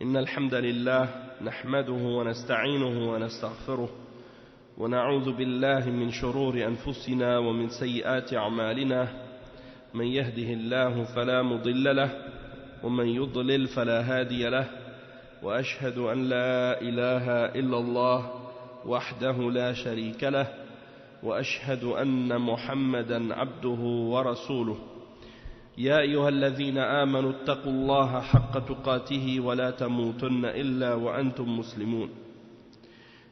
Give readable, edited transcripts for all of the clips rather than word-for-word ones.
إن الحمد لله نحمده ونستعينه ونستغفره ونعوذ بالله من شرور أنفسنا ومن سيئات أعمالنا من يهده الله فلا مضل له ومن يضلل فلا هادي له وأشهد أن لا إله إلا الله وحده لا شريك له وأشهد أن محمدا عبده ورسوله يا أيها الذين آمنوا اتقوا الله حق تقاته ولا تموتن إلا وأنتم مسلمون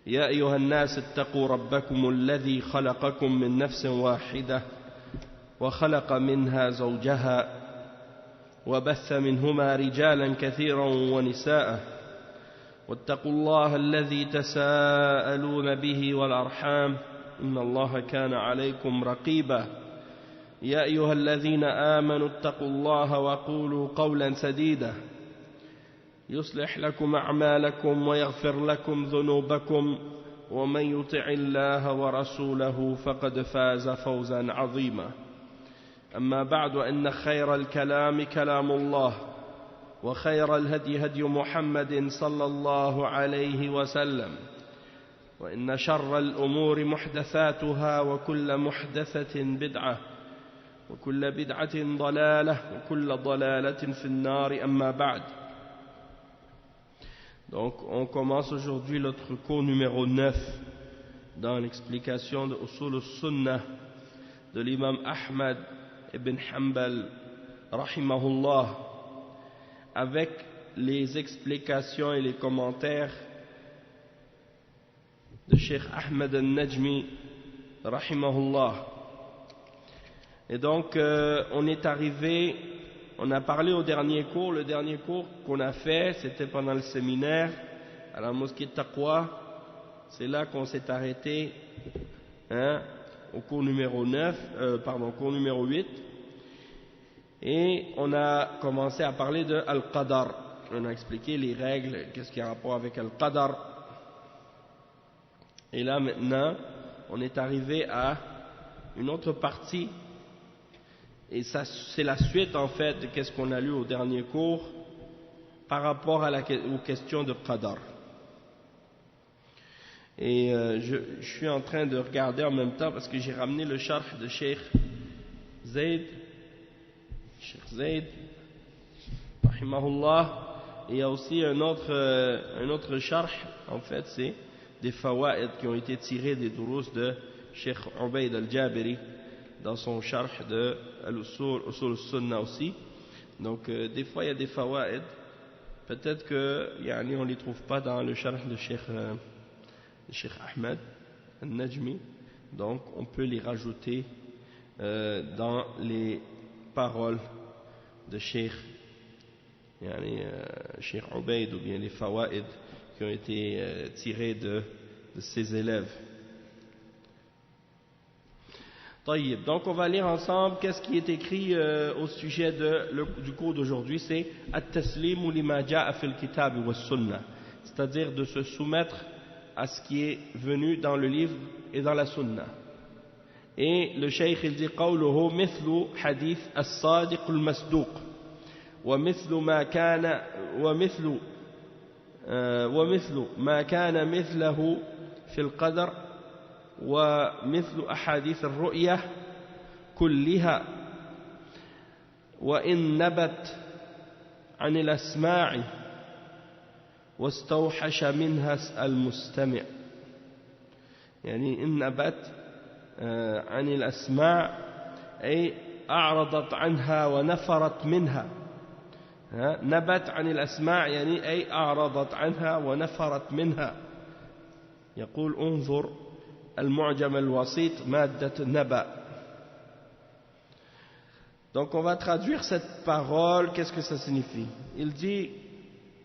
يا أيها الناس اتقوا ربكم الذي خلقكم من نفس واحدة وخلق منها زوجها وبث منهما رجالا كثيرا ونساء واتقوا الله الذي تساءلون به والأرحام إن الله كان عليكم رقيبا يا أيها الذين آمنوا اتقوا الله وقولوا قولا سديدا يصلح لكم أعمالكم ويغفر لكم ذنوبكم ومن يطع الله ورسوله فقد فاز فوزا عظيما أما بعد إن خير الكلام كلام الله وخير الهدي هدي محمد صلى الله عليه وسلم وإن شر الأمور محدثاتها وكل محدثة بدعة وكل بدعة ضلالة وكل ضلالة في النار أما بعد. Donc on commence aujourd'hui notre cours numéro 9 dans l'explication de Usul al-Sunnah de l'imam Ahmad ibn Hanbal rahimahullah avec les explications et les commentaires de Cheikh Ahmed al-Najmi rahimahullah. Et donc on est arrivé, on a parlé au dernier cours. Le dernier cours qu'on a fait, c'était pendant le séminaire à la mosquée de Taqwa. C'est là qu'on s'est arrêté au cours numéro 8. Et on a commencé à parler de Al-Qadar. On a expliqué les règles, qu'est-ce qui a rapport avec Al-Qadar. Et là maintenant, on est arrivé à une autre partie. Et ça, c'est la suite en fait de ce qu'on a lu au dernier cours par rapport aux questions de Qadar. Et je suis en train de regarder en même temps parce que j'ai ramené le sharh de Cheikh Zayd, rahimahullah. Et il y a aussi un autre sharh, en fait, c'est des fawaid qui ont été tirés des durus de Cheikh Ubayd al-Jabiri dans son sharh de Al-Usul al-Sunnah aussi. Donc des fois il y a des fawaid, peut-être que on ne les trouve pas dans le sharh de Cheikh Ahmed al-Najmi, donc on peut les rajouter dans les paroles de Cheikh Cheikh Ubayd, ou bien les fawaid qui ont été tirés de ses élèves. Donc on va lire ensemble qu'est-ce qui est écrit au sujet du cours d'aujourd'hui. C'est At-Taslimu lima ja'a fil kitab wa sunnah, c'est-à-dire de se soumettre à ce qui est venu dans le livre et dans la sunna. Et le cheikh il dit qawluhu mithlu hadith as-sadiq al-masduq wa mithlu ma kana mithlahu fil qadar ومثل أحاديث الرؤية كلها وإن نبت عن الأسماع واستوحش منها المستمع. يعني إن نبت عن الأسماع أي أعرضت عنها ونفرت منها. نبت عن الأسماع يعني أي أعرضت عنها ونفرت منها. يقول انظر المعجم الوسيط مادة نبأ. Donc on va traduire cette parole, qu'est-ce que ça signifie. Il dit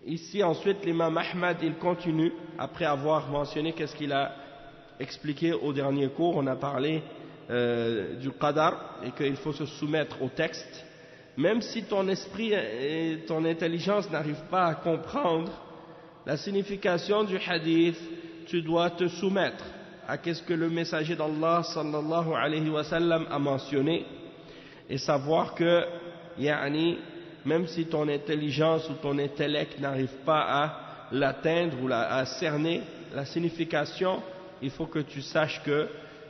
ici ensuite l'imam Ahmad il continue après avoir mentionné qu'est-ce qu'il a expliqué au dernier cours. On a parlé du qadar et qu'il faut se soumettre au texte, même si ton esprit et ton intelligence n'arrivent pas à comprendre la signification du hadith, tu dois te soumettre à qu'est-ce que le messager d'Allah sallallahu alayhi wa sallam a mentionné et savoir que même si ton intelligence ou ton intellect n'arrive pas à l'atteindre ou à cerner la signification, il faut que tu saches que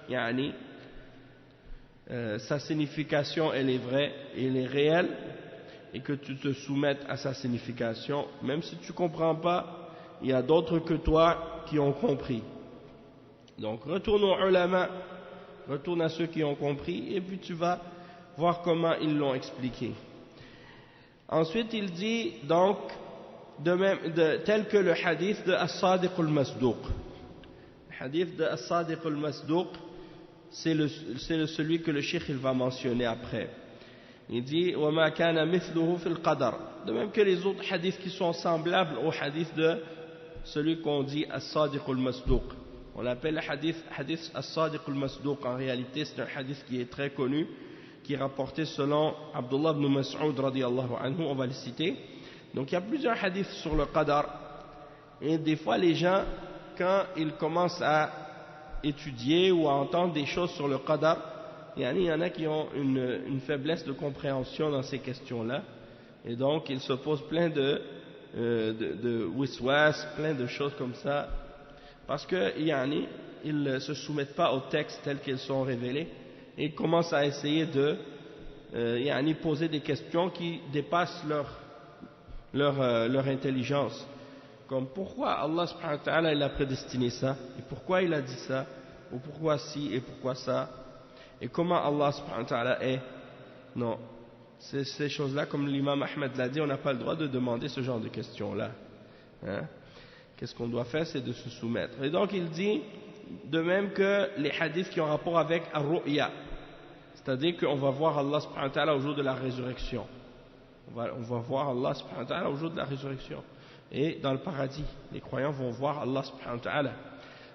yani, sa signification elle est vraie, elle est réelle, et que tu te soumettes à sa signification, même si tu ne comprends pas, il y a d'autres que toi qui ont compris. Donc retourne aux ulama, retourne à ceux qui ont compris, et puis tu vas voir comment ils l'ont expliqué. Ensuite il dit donc tel que le hadith de As-Sadiq al-Masduq. Le hadith de As-Sadiq al-Masduq, c'est celui que le cheikh il va mentionner après. Il dit وَمَا كَانَ مِثْلُهُ فِي الْقَدَرِ. De même que les autres hadiths qui sont semblables au hadith de celui qu'on dit As-Sadiq al-Masduq. On l'appelle le hadith As-Sadiq al-Masduq. En réalité c'est un hadith qui est très connu, qui est rapporté selon Abdullah ibn Mas'ud radiyallahu anhu, on va le citer. Donc il y a plusieurs hadiths sur le qadar, et des fois les gens, quand ils commencent à étudier ou à entendre des choses sur le qadar, il y en a qui ont une faiblesse de compréhension dans ces questions-là, et donc ils se posent plein de wiswas, plein de choses comme ça, parce qu'ils ne se soumettent pas aux textes tels qu'ils sont révélés, et ils commencent à essayer de poser des questions qui dépassent leur intelligence, comme pourquoi Allah subhanahu wa ta'ala il a prédestiné ça, et pourquoi il a dit ça, ou pourquoi ci et pourquoi ça, et comment Allah subhanahu wa ta'ala est. Non, ces choses-là, comme l'imam Ahmed l'a dit, on n'a pas le droit de demander ce genre de questions-là, hein? Qu'est-ce qu'on doit faire, c'est de se soumettre. Et donc il dit, de même que les hadiths qui ont rapport avec ar-ru'ya, c'est-à-dire qu'on va voir Allah subhanahu wa ta'ala au jour de la résurrection. On va voir Allah subhanahu wa ta'ala au jour de la résurrection. Et dans le paradis, les croyants vont voir Allah subhanahu wa ta'ala.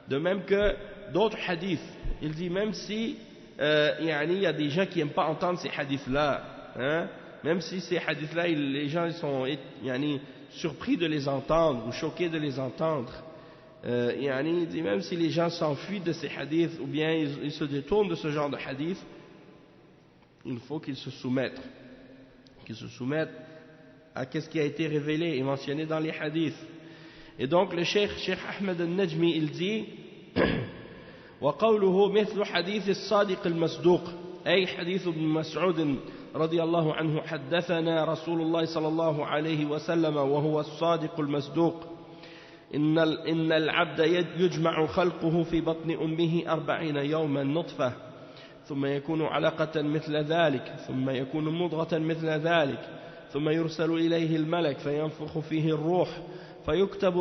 De même que d'autres hadiths, il dit même si il y a des gens qui n'aiment pas entendre ces hadiths-là, hein, même si ces hadiths-là, les gens ils sont surpris de les entendre ou choqués de les entendre, il dit même si les gens s'enfuient de ces hadiths ou bien ils se détournent de ce genre de hadiths, il faut qu'ils se soumettent à ce qui a été révélé et mentionné dans les hadiths. Et donc le cheikh Ahmed al-Najmi il dit وقوله مثل حديث الصادق المصدوق أي حديث ابن مسعود رضي الله عنه حدثنا رسول الله صلى الله عليه وسلم وهو الصادق المصدوق إن العبد يجمع خلقه في بطن أمه 40 يوما نطفة ثم يكون علقة مثل ذلك ثم يكون مضغة مثل ذلك ثم يرسل إليه الملك فينفخ فيه الروح فيكتب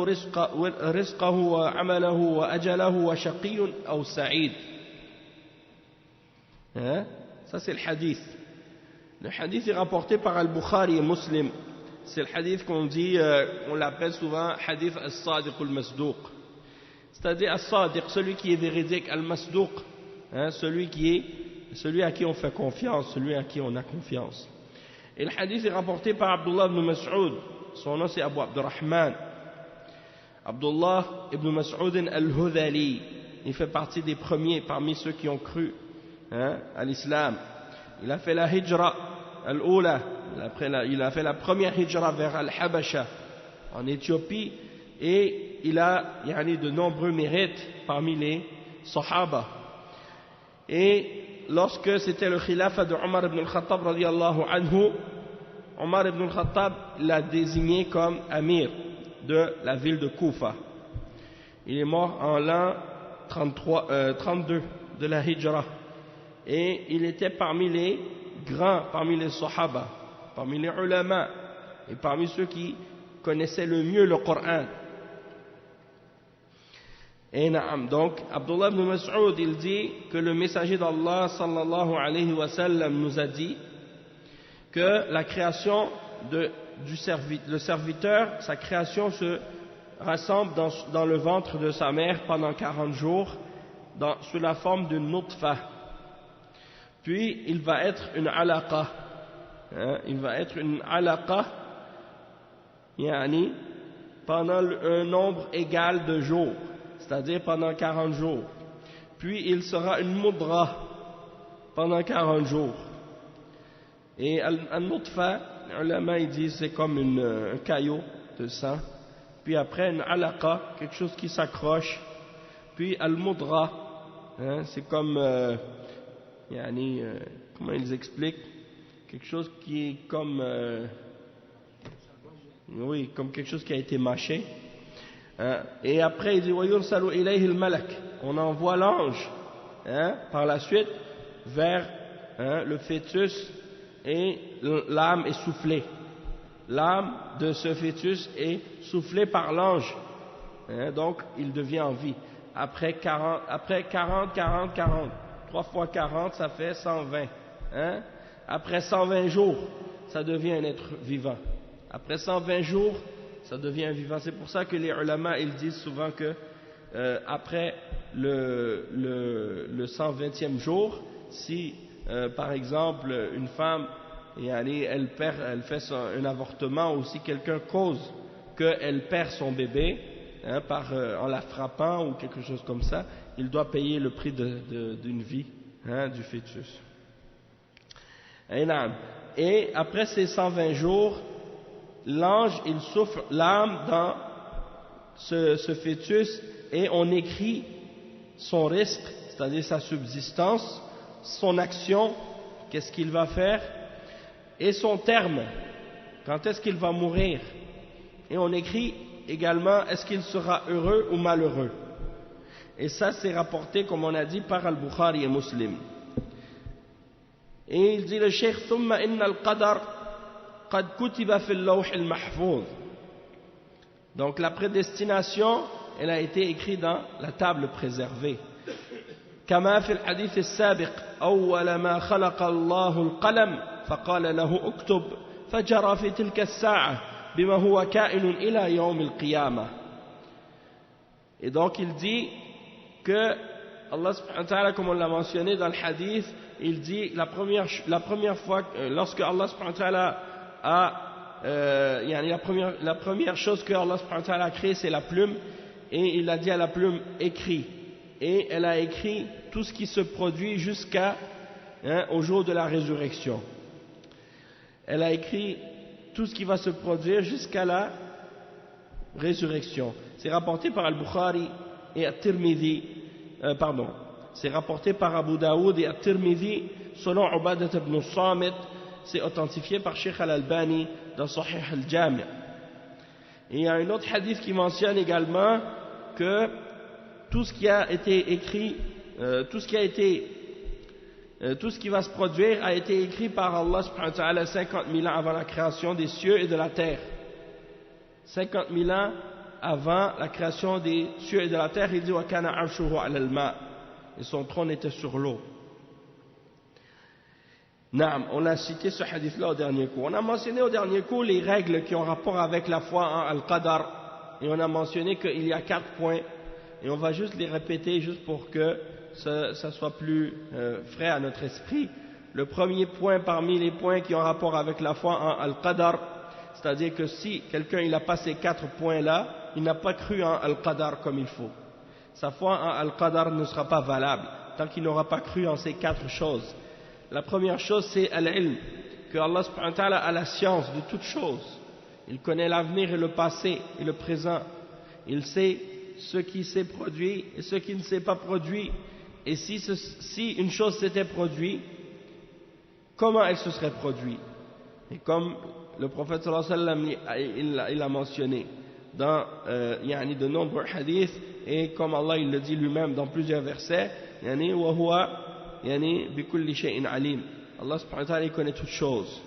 رزقه وعمله وأجله وشقي أو سعيد. Ça c'est le hadith. Le hadith est rapporté par Al-Bukhari et Muslim. C'est le hadith qu'on dit, on l'appelle souvent hadith As-Sadiq al-Masduq. C'est-à-dire As-Sadiq, celui qui est véridique, Al-Masduq, celui à qui on fait confiance, celui à qui on a confiance. Et le hadith est rapporté par Abdullah ibn Mas'ud. Son nom c'est Abu Abdurrahman. Abdullah ibn Mas'ud al-Hudhali. Il fait partie des premiers parmi ceux qui ont cru à l'islam. Il a fait la hijra al-Oula. Il a fait la première hijra vers Al-Habasha en Éthiopie. Et il a de nombreux mérites parmi les Sahaba. Et lorsque c'était le khilafa de Omar ibn al-Khattab radiyallahu anhu, Omar ibn al-Khattab l'a désigné comme amir de la ville de Koufa. Il est mort en l'an 32 de la Hijra. Et il était parmi les grands, parmi les Sahaba, parmi les ulama, et parmi ceux qui connaissaient le mieux le Coran. Et donc, Abdullah ibn Mas'ud, il dit que le messager d'Allah sallallahu alayhi wa sallam nous a dit que la création le serviteur, sa création se rassemble dans le ventre de sa mère pendant 40 jours sous la forme d'une nutfa. Puis il va être une alaqa. Il va être une alaqa pendant un nombre égal de jours, c'est-à-dire pendant 40 jours. Puis il sera une mudra pendant 40 jours. Et al-nutfa, les ulama ils disent c'est comme un caillot de sang, puis après une alaqa, quelque chose qui s'accroche, puis al-mudra, hein, c'est comme comment ils expliquent, quelque chose qui est comme oui, comme quelque chose qui a été mâché, hein, et après il dit wa yursalu ilayhi al-malak, on envoie l'ange, hein, par la suite vers, hein, le fœtus, et l'âme est soufflée. L'âme de ce fœtus est soufflée par l'ange, hein, donc il devient en vie. Après 40, 3 fois 40, ça fait 120. Hein? Après 120 jours, ça devient un être vivant. Après 120 jours, ça devient un vivant. C'est pour ça que les ulama, ils disent souvent que après le 120e jour, si par exemple une femme elle fait un avortement, ou si quelqu'un cause qu'elle perd son bébé, hein, en la frappant ou quelque chose comme ça, il doit payer le prix d'une vie, hein, du fœtus. Et après ces 120 jours, l'ange il souffle l'âme dans ce fœtus, et on écrit son risque, c'est-à-dire sa subsistance, son action, qu'est-ce qu'il va faire, et son terme, quand est-ce qu'il va mourir, et on écrit également est-ce qu'il sera heureux ou malheureux. Et ça c'est rapporté, comme on a dit, par Al-Bukhari et Muslim. Et il dit le cheikh thumma inna al-qadar qad kutiba fi al-lawh al-mahfouz. Donc la prédestination, elle a été écrite dans la table préservée. كما في الحديث السابق أول ما خلق الله القلم فقال له اكتب فجرى في تلك الساعة بما هو كائن إلى يوم القيامة. Et donc il dit que Allah subhanahu wa ta'ala, comme on l'a mentionné dans le hadith, il dit la première fois, lorsque Allah subhanahu wa ta'ala la première chose que Allah subhanahu wa ta'ala a créée, c'est la plume, et il a dit à la plume écris, et elle a écrit tout ce qui se produit jusqu'à, hein, au jour de la résurrection. Elle a écrit tout ce qui va se produire jusqu'à la résurrection. C'est rapporté par Al-Bukhari et At-Tirmidhi, c'est rapporté par Abu Daoud et At-Tirmidhi selon Ubadah ibn Samit, c'est authentifié par Sheikh Al-Albani dans Sahih Al-Jami'. Et il y a un autre hadith qui mentionne également que tout ce qui a été écrit, tout ce qui va se produire a été écrit par Allah subhanahu wa ta'ala 50 000 ans avant la création des cieux et de la terre. 50 000 ans avant la création des cieux et de la terre, il dit wa kana arshuhu 'ala al-ma', et son trône était sur l'eau. Naam, on a cité ce hadith-là au dernier coup. On a mentionné au dernier coup les règles qui ont rapport avec la foi en Al-Qadar, et on a mentionné qu'il y a 4 points, et on va juste les répéter juste pour que ça soit plus frais à notre esprit. Le premier point parmi les points qui ont rapport avec la foi en Al-Qadar, c'est-à-dire que si quelqu'un il a pas ces 4 points-là, il n'a pas cru en Al-Qadar comme il faut. Sa foi en Al-Qadar ne sera pas valable tant qu'il n'aura pas cru en ces 4 choses. La première chose, c'est Al-Ilm, que Allah subhanahu wa ta'ala a la science de toutes choses. Il connaît l'avenir et le passé et le présent. Il sait ce qui s'est produit et ce qui ne s'est pas produit. Et si une chose s'était produite, comment elle se serait produite? Et comme le prophète sallallahu alayhi wa sallam il a mentionné dans de nombreux hadiths, et comme Allah il le dit lui-même dans plusieurs versets, wa huwa bikulli shay'in alim. Allah subhanahu wa ta'ala il connaît toutes choses.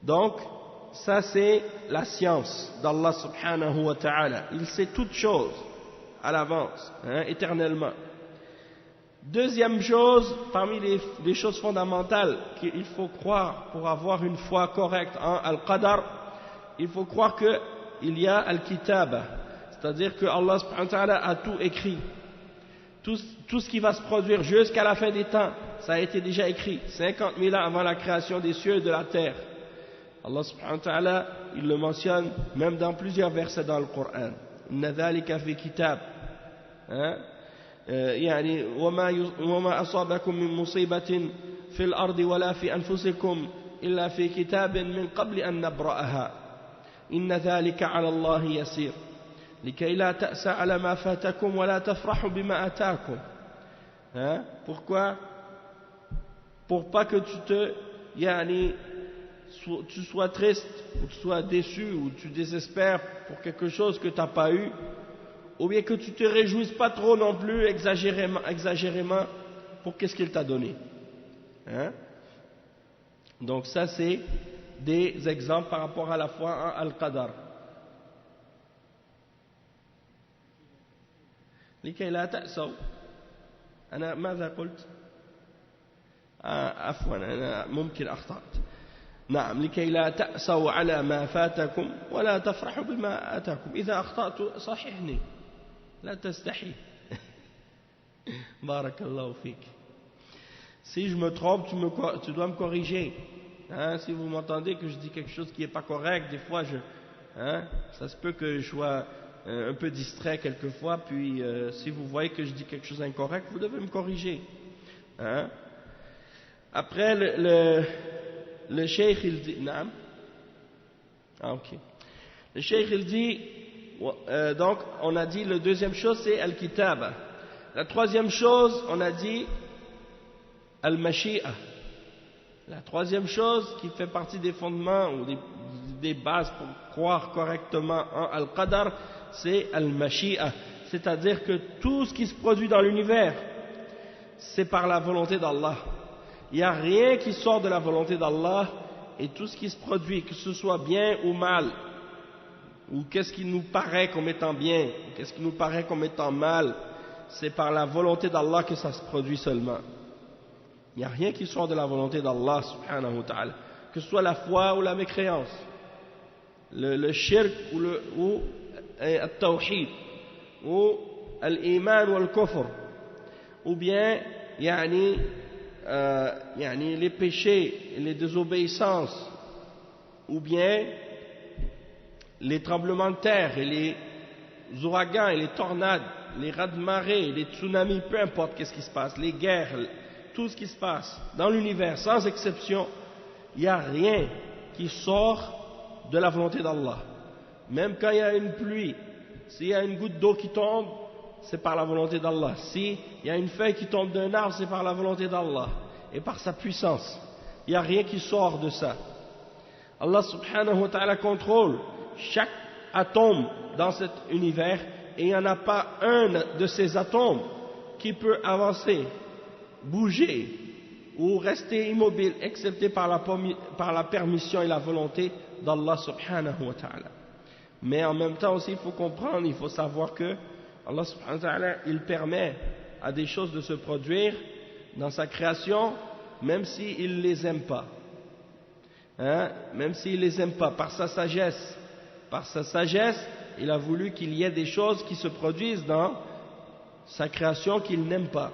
Donc ça c'est la science d'Allah subhanahu wa ta'ala. Il sait toutes choses à l'avance, hein, éternellement. Deuxième chose, parmi les choses fondamentales qu'il faut croire pour avoir une foi correcte en Al-Qadar, il faut croire qu'il y a Al-Kitaba, c'est-à-dire que Allah subhanahu wa ta'ala a tout écrit. Tout ce qui va se produire jusqu'à la fin des temps, ça a été déjà écrit, 50 000 ans avant la création des cieux et de la terre. Allah subhanahu wa ta'ala, il le mentionne même dans plusieurs versets dans le Coran. Inna dhalika fi kitab. وما أصابكم من مصيبة في الأرض ولا في أنفسكم إلا في كتاب من قبل أن نبرأها إن ذلك على الله يسير لكي لا تأسى على ما فاتكم ولا تفرحوا بما أتاكم. Pourquoi? Pour pas que tu sois triste ou tu sois déçu ou tu désespères pour quelque chose que tu n'as pas eu, ou bien que tu ne te réjouisses pas trop non plus exagérément pour qu'est-ce qu'il t'a donné. Donc ça c'est des exemples par rapport à la foi en Al-Qadar. لكي لا تأسوا أنا ماذا قلت؟ عفوا أنا ممكن أخطأت. نعم لكي لا تأسوا على ما فاتكم ولا تفرحوا بما آتاكم. إذا أخطأت صححني لا تستحي. بارك الله فيك. Si je me trompe, tu dois me corriger. Si vous m'entendez que je dis quelque chose qui n'est pas correct, des fois ça se peut que je sois un peu distrait quelquefois, puis si vous voyez que je dis quelque chose d'incorrect, vous devez me corriger. Après le cheikh il dit le cheikh il dit donc on a dit la deuxième chose c'est al-kitaba. La troisième chose on a dit al-mashi'a. La troisième chose qui fait partie des fondements ou des bases pour croire correctement en al-qadar, c'est al-mashi'a, c'est-à-dire que tout ce qui se produit dans l'univers c'est par la volonté d'Allah. Il n'y a rien qui sort de la volonté d'Allah, et tout ce qui se produit, que ce soit bien ou mal, ou qu'est-ce qui nous paraît comme étant bien, ou qu'est-ce qui nous paraît comme étant mal, c'est par la volonté d'Allah que ça se produit seulement. Il n'y a rien qui sort de la volonté d'Allah subhanahu wa ta'ala, que ce soit la foi ou la mécréance, le shirk ou al-tawhid, ou al-iman ou al-kufr, ou bien les péchés et les désobéissances, ou bien les tremblements de terre et les ouragans et les tornades, les raz-de-marée, les tsunamis, peu importe qu'est-ce qui se passe, les guerres, tout ce qui se passe dans l'univers, sans exception, il n'y a rien qui sort de la volonté d'Allah. Même quand il y a une pluie, s'il y a une goutte d'eau qui tombe, c'est par la volonté d'Allah. S'il y a une feuille qui tombe d'un arbre, c'est par la volonté d'Allah et par sa puissance. Il n'y a rien qui sort de ça. Allah subhanahu wa ta'ala contrôle chaque atome dans cet univers, et il n'y en a pas un de ces atomes qui peut avancer, bouger ou rester immobile, excepté par la permission et la volonté d'Allah subhanahu wa ta'ala. Mais en même temps aussi, il faut comprendre, il faut savoir que Allah subhanahu wa ta'ala, il permet à des choses de se produire dans sa création, même s'il ne les aime pas. Même s'il ne les aime pas, par sa sagesse. Par sa sagesse, il a voulu qu'il y ait des choses qui se produisent dans sa création qu'il n'aime pas.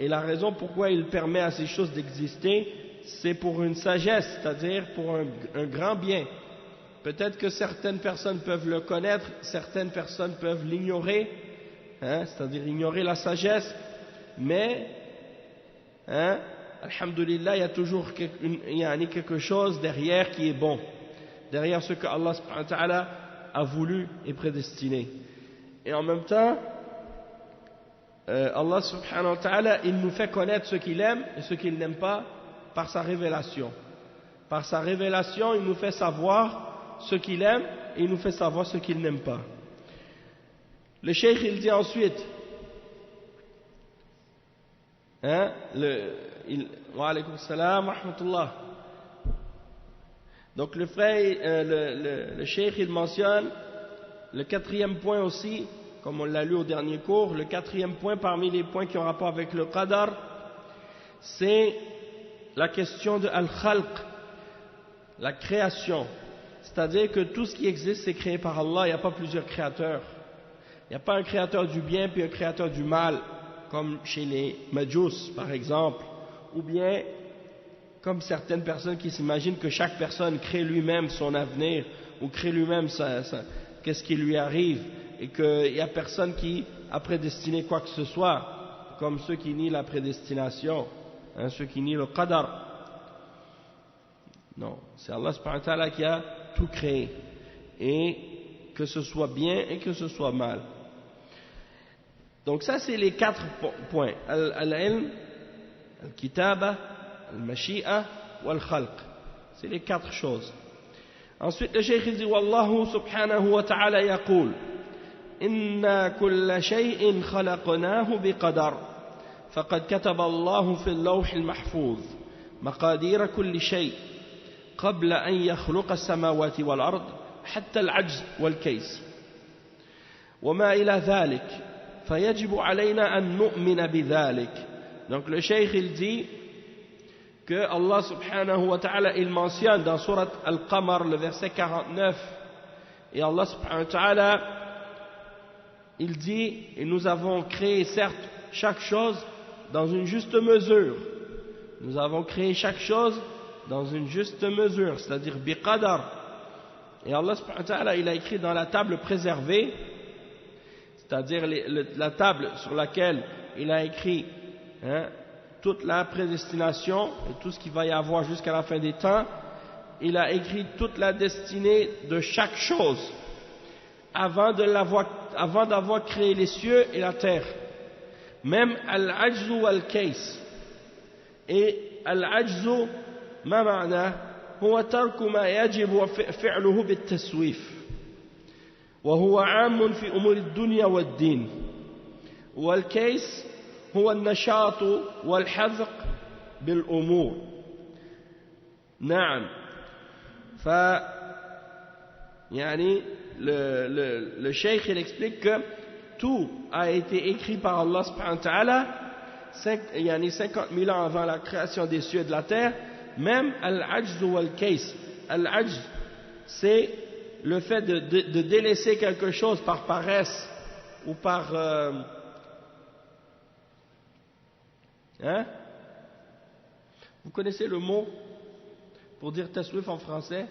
Et la raison pourquoi il permet à ces choses d'exister, c'est pour une sagesse, c'est-à-dire pour un grand bien. Peut-être que certaines personnes peuvent le connaître, certaines personnes peuvent l'ignorer, c'est-à-dire ignorer la sagesse, mais alhamdulillah, il y a toujours quelque chose derrière qui est bon, derrière ce que Allah subhanahu wa ta'ala a voulu et prédestiné. Et en même temps, Allah subhanahu wa ta'ala, il nous fait connaître ce qu'il aime et ce qu'il n'aime pas par sa révélation. Par sa révélation, il nous fait savoir ce qu'il aime et il nous fait savoir ce qu'il n'aime pas. Le cheikh il dit ensuite, wa alaykum salam wa rahmatullah. Donc le frère, le cheikh il mentionne le quatrième point aussi, comme on l'a lu au dernier cours, le quatrième point parmi les points qui ont rapport avec le qadar, c'est la question de al-khalq, la création. C'est-à-dire que tout ce qui existe c'est créé par Allah, il n'y a pas plusieurs créateurs. Il n'y a pas un créateur du bien puis un créateur du mal, comme chez les Majus par exemple, ou bien comme certaines personnes qui s'imaginent que chaque personne crée lui-même son avenir, ou crée lui-même qu'est-ce qui lui arrive, et qu'il n'y a personne qui a prédestiné quoi que ce soit, comme ceux qui nient la prédestination, ceux qui nient le qadar. Non, c'est Allah subhanahu wa ta'ala qui a tout créé, et que ce soit bien et que ce soit mal. Donc ça c'est les 4 points: al-ilm, al-kitaba, al-mashi'a, wal-khalq. C'est les 4 choses. Ensuite le cheikh dit: Wallahu subhanahu wa ta'ala yaqul inna kulla shay'in khalaqnahu biqadar faqad kataba Allahu fil lawh al-mahfuz maqadir kulli shay' قبل أن يخلق السماوات والأرض حتى العجز والكيس وما إلى ذلك فيجب علينا أن نؤمن بذلك. Donc le cheikh il dit que Allah subhanahu wa ta'ala il mentionne dans surat Al-Qamar le verset 49, et Allah subhanahu wa ta'ala il dit: et nous avons créé certes chaque chose dans une juste mesure, nous avons créé chaque chose dans une juste mesure, c'est-à-dire biqadar. Et Allah subhanahu wa ta'ala il a écrit dans la table préservée, c'est-à-dire la table sur laquelle il a écrit toute la prédestination et tout ce qu'il va y avoir jusqu'à la fin des temps, il a écrit toute la destinée de chaque chose avant d'avoir créé les cieux et la terre, même al-ajzu wal-kays. Et al-ajzu ما معناه هو ترك ما يجب فعله بالتسويف وهو عام في أمور الدنيا والدين والكيس هو النشاط والحذق بالأمور. نعم. يعني le cheikh il explique que tout a été écrit par Allah subhanahu wa ta'ala 50 000 ans avant la création des cieux et de la terre. Même al-ajz wal-kays. Al-ajz, c'est le fait de délaisser quelque chose par paresse ou par vous connaissez le mot pour dire taswif en français?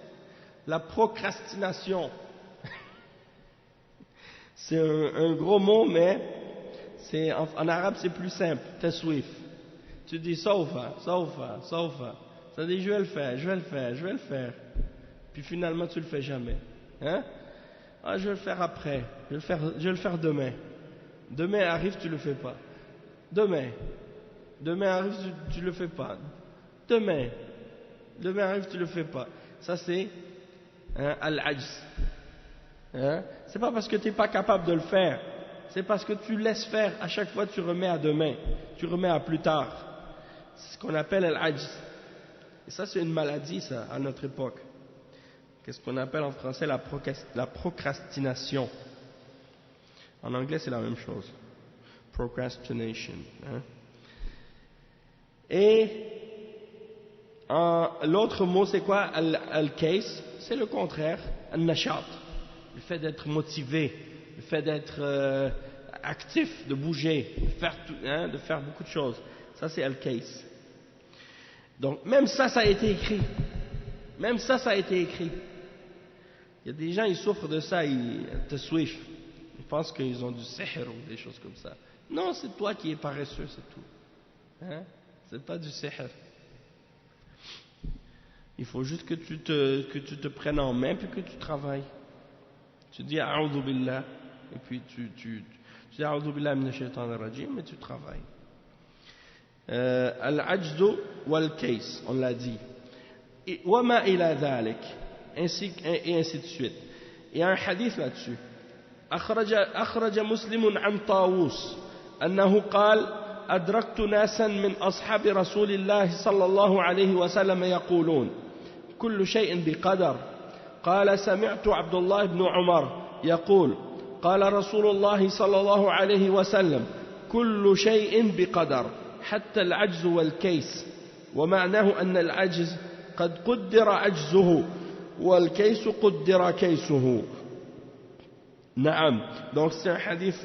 La procrastination. C'est un gros mot, mais en arabe c'est plus simple. Taswif. Tu dis sawfa. Ça dit je vais le faire. Puis finalement tu le fais jamais. Je vais le faire après. Je vais le faire demain. Demain arrive, tu le fais pas. Demain arrive, tu le fais pas. Demain arrive, tu le fais pas. Ça c'est al-ajz. C'est pas parce que tu n'es pas capable de le faire. C'est parce que tu laisses faire. À chaque fois tu remets à demain. Tu remets à plus tard. C'est ce qu'on appelle al-ajz. Et ça c'est une maladie ça, à notre époque. Qu'est-ce qu'on appelle en français la procrastination. En anglais c'est la même chose. Procrastination. Et l'autre mot c'est quoi? Al-kays, c'est le contraire. Al-nashat, le fait d'être motivé, le fait d'être actif, de bouger, de faire beaucoup de choses. Ça c'est al-kays. Donc même ça a été écrit. Il y a des gens, ils souffrent de ça, ils te suivent. Ils pensent qu'ils ont du sihr ou des choses comme ça. Non, c'est toi qui es paresseux, c'est tout. C'est pas du sihr. Il faut juste que tu te prennes en main puis que tu travailles. Tu dis a'udhu billah et puis tu dis a'udhu billah minash shaitanir rajim, mais tu travailles. Al-ajzu wal-kays, on l'a dit. Wa ma ila dhalik, ainsi de suite. Il y a un hadith là-dessus. أخرج مسلم عن طاووس أنه قال أدركت ناسا من أصحاب رسول الله صلى الله عليه وسلم يقولون كل شيء بقدر. قال سمعت عبد الله بن عمر يقول قال رسول الله صلى الله عليه وسلم كل شيء بقدر حتى العجز والكيس ومعناه أن العجز قد قدر عجزه والكيس قدر كيسه. Naam. Donc c'est un hadith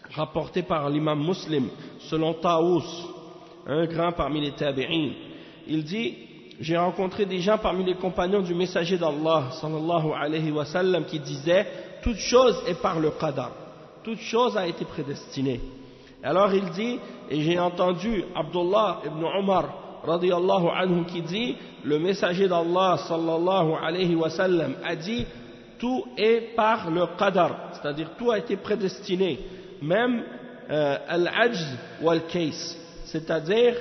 rapporté par l'imam Muslim selon Taous, un grand parmi les tabi'in. Il dit: j'ai rencontré des gens parmi les compagnons du messager d'Allah sallallahu alayhi wa sallam qui disaient toute chose est par le qadar, toute chose a été prédestinée. Alors il dit, et j'ai entendu Abdullah ibn Omar radiyallahu anhu qui dit, le messager d'Allah sallallahu alayhi wa sallam a dit, tout est par le qadar, c'est-à-dire tout a été prédestiné, même al-ajz wal-kays, c'est-à-dire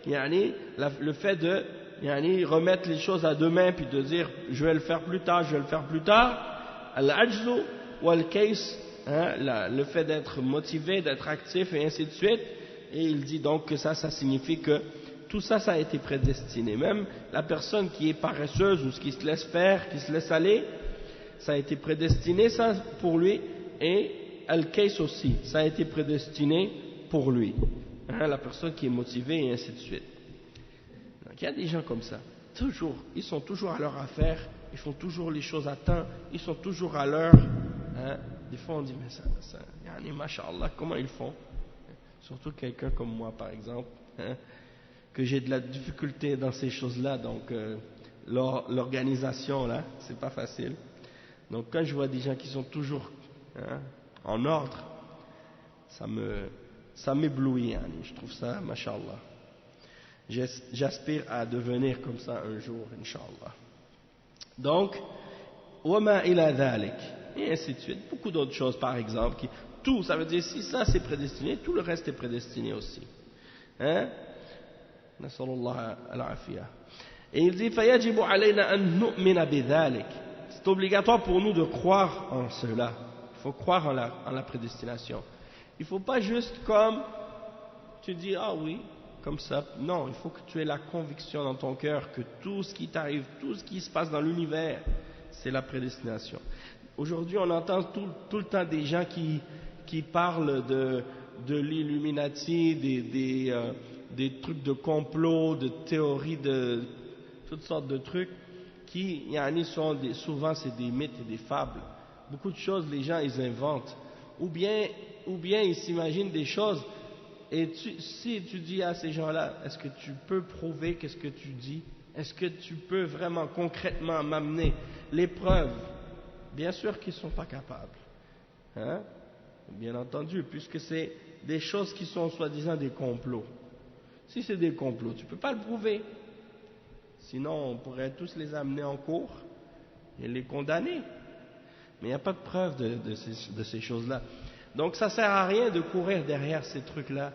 le fait de remettre les choses à demain puis de dire je vais le faire plus tard, al-ajz wal-kays, le fait d'être motivé, d'être actif et ainsi de suite, et il dit donc que ça signifie que tout ça, ça a été prédestiné. Même la personne qui est paresseuse ou qui se laisse faire, qui se laisse aller, ça a été prédestiné ça pour lui, et al-kays aussi, ça a été prédestiné pour lui. La personne qui est motivée et ainsi de suite. Donc il y a des gens comme ça, toujours, ils sont toujours à leur affaire, ils font toujours les choses à temps, ils sont toujours à l'heure. Des fois on dit mais ça masha'Allah, comment ils font? Surtout quelqu'un comme moi par exemple, que j'ai de la difficulté dans ces choses-là, donc l'organisation là, c'est pas facile. Donc quand je vois des gens qui sont toujours en ordre, ça m'éblouit, je trouve ça, masha'Allah. J'aspire à devenir comme ça un jour, incha'Allah. Donc, wama ila dhalik, et ainsi de suite. Beaucoup d'autres choses, par exemple, tout, ça veut dire si ça c'est prédestiné, tout le reste est prédestiné aussi. Nasallallahu al-afiyah. Et il dit, fayajibu alayna an nu'mina bidhalik. C'est obligatoire pour nous de croire en cela. Il faut croire en la prédestination. Il ne faut pas juste comme tu dis, ah oui, comme ça. Non, il faut que tu aies la conviction dans ton cœur que tout ce qui t'arrive, tout ce qui se passe dans l'univers, c'est la prédestination. Aujourd'hui, on entend tout le temps des gens qui parlent de l'Illuminati, des trucs de complot, de théories, de toutes sortes de trucs qui, souvent c'est des mythes et des fables. Beaucoup de choses, les gens, ils inventent. Ou bien ils s'imaginent des choses. Et si tu dis à ces gens-là, est-ce que tu peux prouver qu'est-ce que tu dis? Est-ce que tu peux vraiment concrètement m'amener les preuves? Bien sûr qu'ils ne sont pas capables. Bien entendu, puisque c'est des choses qui sont soi-disant des complots. Si c'est des complots, tu ne peux pas le prouver. Sinon, on pourrait tous les amener en cours et les condamner. Mais il n'y a pas de preuve de ces choses-là. Donc ça ne sert à rien de courir derrière ces trucs-là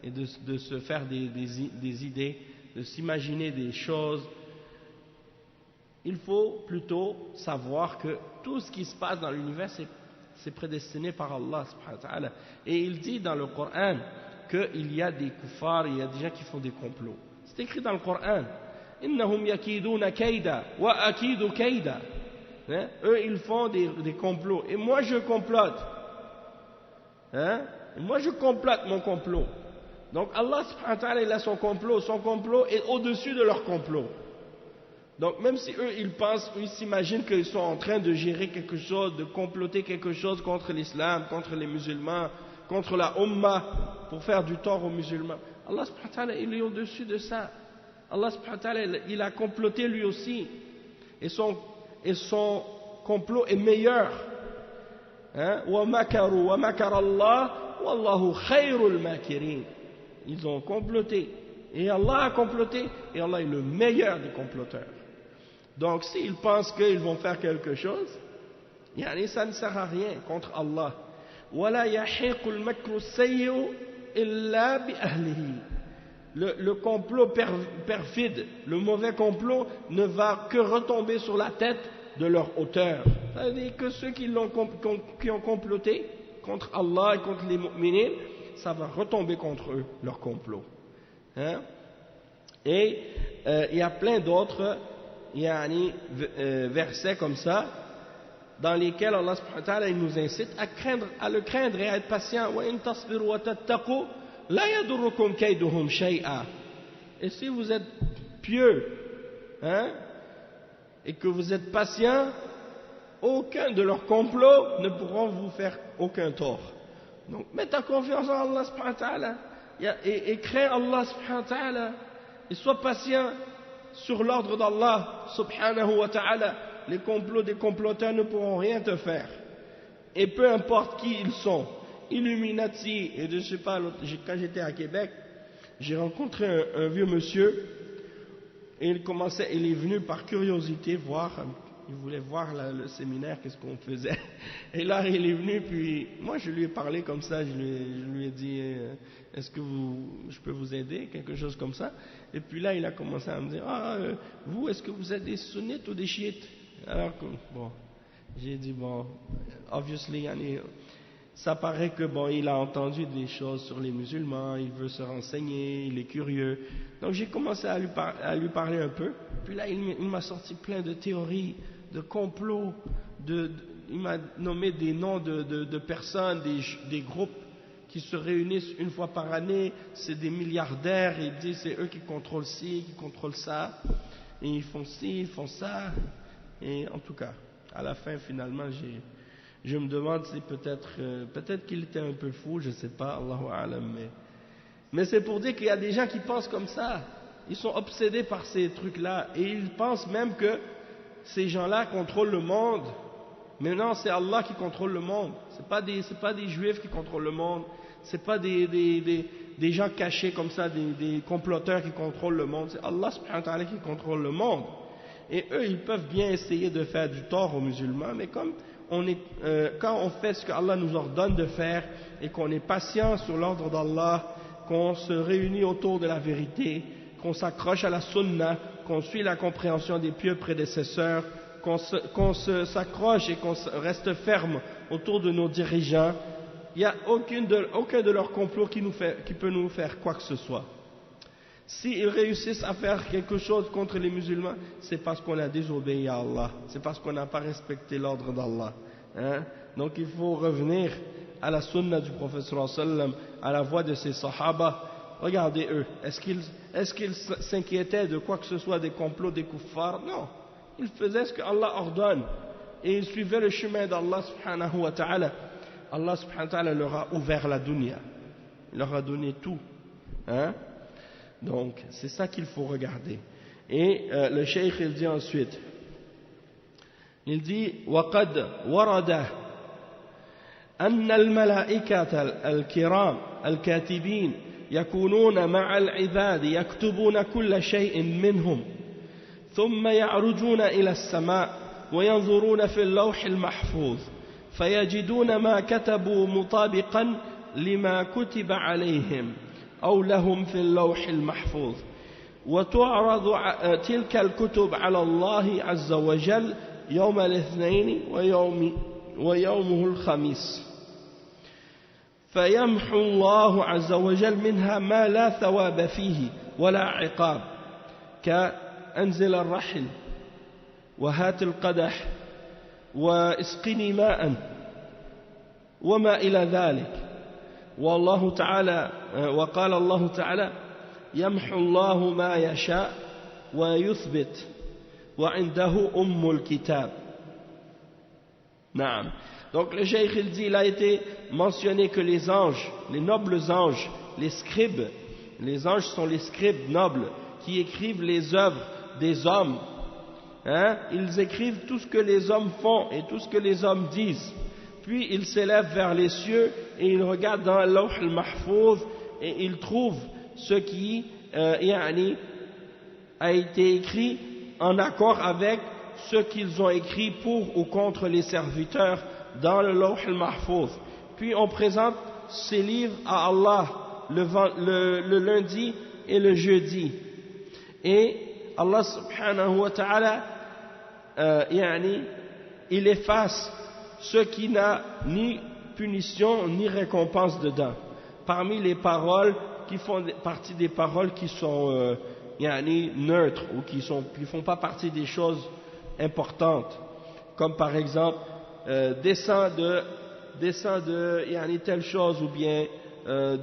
et de se faire des idées, de s'imaginer des choses. Il faut plutôt savoir que tout ce qui se passe dans l'univers, c'est prédestiné par Allah subhanahu wa ta'ala. Et il dit dans le Coran qu'il y a des kuffars, il y a des gens qui font des complots. C'est écrit dans le Coran. Innahum yakiduna kayda wa akidu kayda. Eux, ils font des complots. Et moi, je complote. Moi, je complote mon complot. Donc, Allah subhanahu wa ta'ala, il a son complot est au-dessus de leur complot. Donc, même si eux, ils pensent, ils s'imaginent qu'ils sont en train de gérer quelque chose, de comploter quelque chose contre l'islam, contre les musulmans, contre la Ummah, pour faire du tort aux musulmans. Allah subhanahu wa ta'ala, il est au-dessus de ça. Allah subhanahu wa ta'ala, il a comploté lui aussi. Et son complot est meilleur. Wa makaru wa makar Allah wallahu khayrul makirin. Ils ont comploté et Allah a comploté et Allah est le meilleur des comploteurs. Donc s'ils pensent qu'ils vont faire quelque chose, ça ne sert à rien contre Allah. Wala yahiqul makru sayyi'u illa bi ahlihi. Le complot perfide, le mauvais complot ne va que retomber sur la tête de leur auteur. Ça veut dire que ceux qui ont comploté contre Allah et contre les mu'minines, ça va retomber contre eux, leur complot. Et il y a plein d'autres versets comme ça, dans lesquels Allah subhanahu wa ta'ala nous incite à le craindre et à être patient. Wa in tasbiru wa tattaqu la yadurrukum kayduhum shay'a. Et si vous êtes pieux, et que vous êtes patient, aucun de leurs complots ne pourront vous faire aucun tort. Donc, mets ta confiance en Allah subhanahu wa ta'ala et crains Allah subhanahu wa ta'ala et sois patient sur l'ordre d'Allah subhanahu wa ta'ala. Les complots des comploteurs ne pourront rien te faire. Et peu importe qui ils sont, Illuminati, et je ne sais pas, quand j'étais à Québec, j'ai rencontré un vieux monsieur, et il est venu par curiosité voir, il voulais voir le séminaire, qu'est-ce qu'on faisait. Et là, il est venu, puis moi, je lui ai parlé comme ça, je lui ai dit, est-ce que je peux vous aider, quelque chose comme ça. Et puis là, il a commencé à me dire, vous, est-ce que vous êtes des sunnites ou des chiites? Alors, bon, j'ai dit, bon, obviously, ça paraît que, bon, il a entendu des choses sur les musulmans, il veut se renseigner, il est curieux. Donc j'ai commencé à lui parler un peu. Puis là, il m'a sorti plein de théories, de complots, il m'a nommé des noms de personnes, des groupes qui se réunissent une fois par année, c'est des milliardaires, et il dit c'est eux qui contrôlent ci, qui contrôlent ça, et ils font ci, ils font ça. Et en tout cas, à la fin, finalement, je me demande si peut-être qu'il était un peu fou, je ne sais pas, Allahu A'lam, mais c'est pour dire qu'il y a des gens qui pensent comme ça, ils sont obsédés par ces trucs-là, et ils pensent même que ces gens-là contrôlent le monde, mais non, c'est Allah qui contrôle le monde, c'est pas des juifs qui contrôlent le monde, c'est pas des gens cachés comme ça, des comploteurs qui contrôlent le monde, c'est Allah subhanahu wa ta'ala qui contrôle le monde, et eux ils peuvent bien essayer de faire du tort aux musulmans, mais comme quand on fait ce que Allah nous ordonne de faire et qu'on est patient sur l'ordre d'Allah, qu'on se réunit autour de la vérité, qu'on s'accroche à la sunna, qu'on suit la compréhension des pieux prédécesseurs, qu'on s'accroche et qu'on reste ferme autour de nos dirigeants, il n'y a aucun de leurs complots qui peut nous faire quoi que ce soit. S'ils réussissent à faire quelque chose contre les musulmans, c'est parce qu'on a désobéi à Allah, c'est parce qu'on n'a pas respecté l'ordre d'Allah. Donc il faut revenir à la sunna du prophète sallallahu alayhi wa sallam, à la voix de ses sahaba. Regardez eux, est-ce qu'ils s'inquiétaient de quoi que ce soit des complots des kuffars? Non, ils faisaient ce que Allah ordonne et ils suivaient le chemin d'Allah subhanahu wa ta'ala. Allah subhanahu wa ta'ala leur a ouvert la dunya, il leur a donné tout. Donc c'est ça qu'il faut regarder. Et le cheikh il dit ensuite, il dit وقد ورد أن الملائكة الكرام الكاتبين يكونون مع العباد يكتبون كل شيء منهم ثم يعرجون إلى السماء وينظرون في اللوح المحفوظ فيجدون ما كتبوا مطابقا لما كتب عليهم أو لهم في اللوح المحفوظ وتعرض تلك الكتب على الله عز وجل يوم الاثنين ويومه الخميس فيمحو الله عز وجل منها ما لا ثواب فيه ولا عقاب كأنزل الرحل وهات القدح واسقني ماء وما إلى ذلك والله تعالى وقال الله تعالى يمحو الله ما يشاء ويثبت وعنده أم الكتاب. نعم. Donc le cheikh il dit, il a été mentionné que les anges, les nobles anges, les anges sont les scribes nobles qui écrivent les œuvres des hommes. Ils écrivent tout ce que les hommes font et tout ce que les hommes disent. Puis ils s'élèvent vers les cieux et ils regardent dans l'Lawh al-Mahfouz et ils trouvent ce qui a été écrit en accord avec ce qu'ils ont écrit pour ou contre les serviteurs dans le Lawh al-Mahfouz. Puis on présente ces livres à Allah le lundi et le jeudi. Et Allah subhanahu wa ta'ala, il efface ce qui n'a ni punition ni récompense dedans. Parmi les paroles qui font partie des paroles qui sont neutres ou qui font pas partie des choses importantes, comme par exemple descends de telle chose, ou bien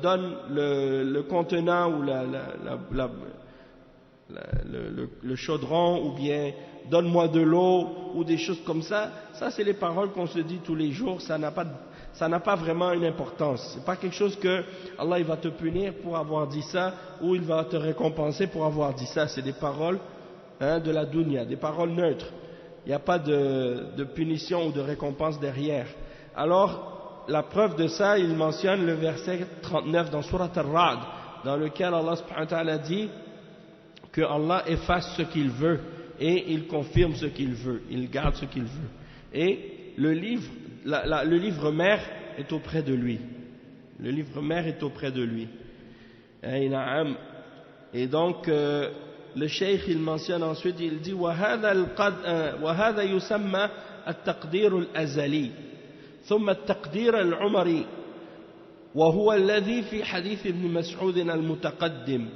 donne le contenant ou le chaudron, ou bien donne-moi de l'eau, ou des choses comme ça. Ça c'est les paroles qu'on se dit tous les jours, ça n'a pas vraiment une importance. C'est pas quelque chose que Allah il va te punir pour avoir dit ça, ou il va te récompenser pour avoir dit ça. C'est des paroles de la dunya, des paroles neutres. Il n'y a pas de punition ou de récompense derrière. Alors, la preuve de ça, il mentionne le verset 39 dans Surat Al-Ra'd, dans lequel Allah subhanahu wa ta'ala dit que Allah efface ce qu'il veut et il confirme ce qu'il veut, il garde ce qu'il veut. Et le livre mère est auprès de lui. Le livre mère est auprès de lui. Et donc, le cheikh il mentionne ensuite, il dit وهذا يسمى التقدير الأزلي ثم التقدير العمري وهو الذي في حديث ابن مسعود المتقدم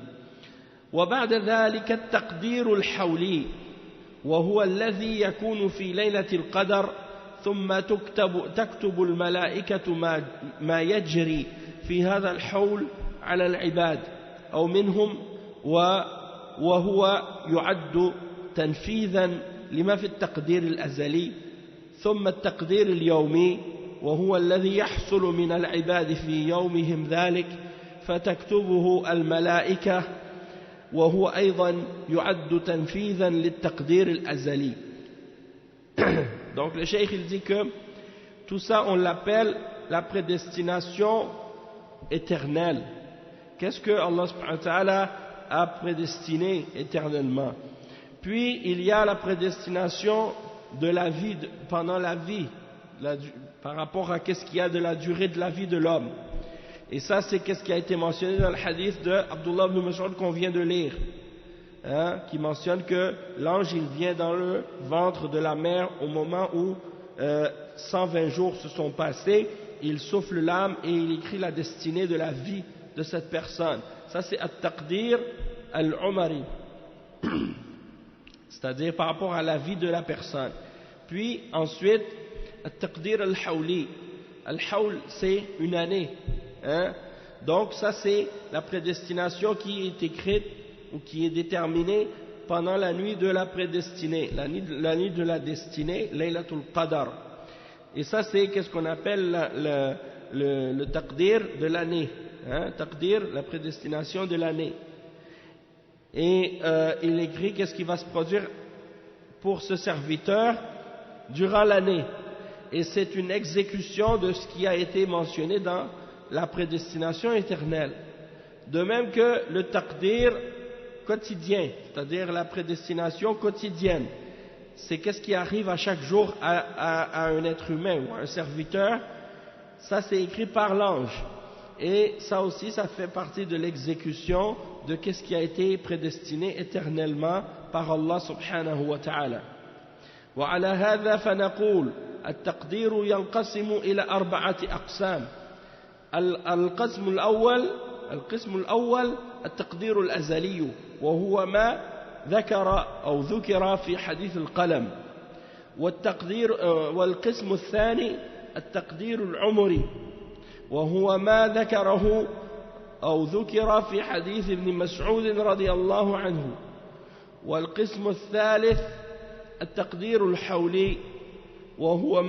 وبعد ذلك التقدير الحولي وهو الذي يكون في ليلة القدر ثم تكتب الملائكة ما يجري في هذا الحول على العباد أو منهم وهو يعد تنفيذا لما في التقدير الأزلي ثم التقدير اليومي وهو الذي يحصل من العباد في يومهم ذلك فتكتبه الملائكة وهو أيضا يعد تنفيذا للتقدير الأزلي. Donc le cheikh il dit que tout ça on l'appelle la prédestination éternelle. Qu'est-ce que Allah subhanahu wa ta'ala a prédestiné éternellement? Puis il y a la prédestination de la vie, pendant la vie, par rapport à qu'est-ce qu'il y a de la durée de la vie de l'homme. Et ça c'est qu'est-ce qui a été mentionné dans le hadith de Abdullah ibn Mas'ud qu'on vient de lire, qui mentionne que l'ange il vient dans le ventre de la mère au moment où 120 jours se sont passés, il souffle l'âme et il écrit la destinée de la vie de cette personne. Ça c'est at-taqdir al-umari, c'est-à-dire par rapport à la vie de la personne. Puis ensuite at-taqdir al-hawli, al-hawl c'est une année, donc ça c'est la prédestination qui est écrite ou qui est déterminée pendant la nuit de la prédestinée, la nuit de la destinée, Laylatul Qadr. Et ça c'est qu'est-ce qu'on appelle le taqdir de l'année, taqdir, la prédestination de l'année. Et il écrit qu'est-ce qui va se produire pour ce serviteur durant l'année. Et c'est une exécution de ce qui a été mentionné dans la prédestination éternelle. De même que le taqdir quotidien, c'est-à-dire la prédestination quotidienne, c'est qu'est-ce qui arrive à chaque jour à un être humain ou à un serviteur. Ça c'est écrit par l'ange. Et ça aussi, ça fait partie de l'exécution de qu'est-ce qui a été prédestiné éternellement par Allah subhanahu wa ta'ala. وعلى هذا فنقول التقدير ينقسم إلى 4 أقسام. القسم الأول التقدير الأزلي وهو ما ذكر في حديث القلم. والقسم الثاني التقدير العمري وهو ما ذكر في حديث ابن مسعود رضي الله عنه. والقسم الثالث التقدير الحولي وهو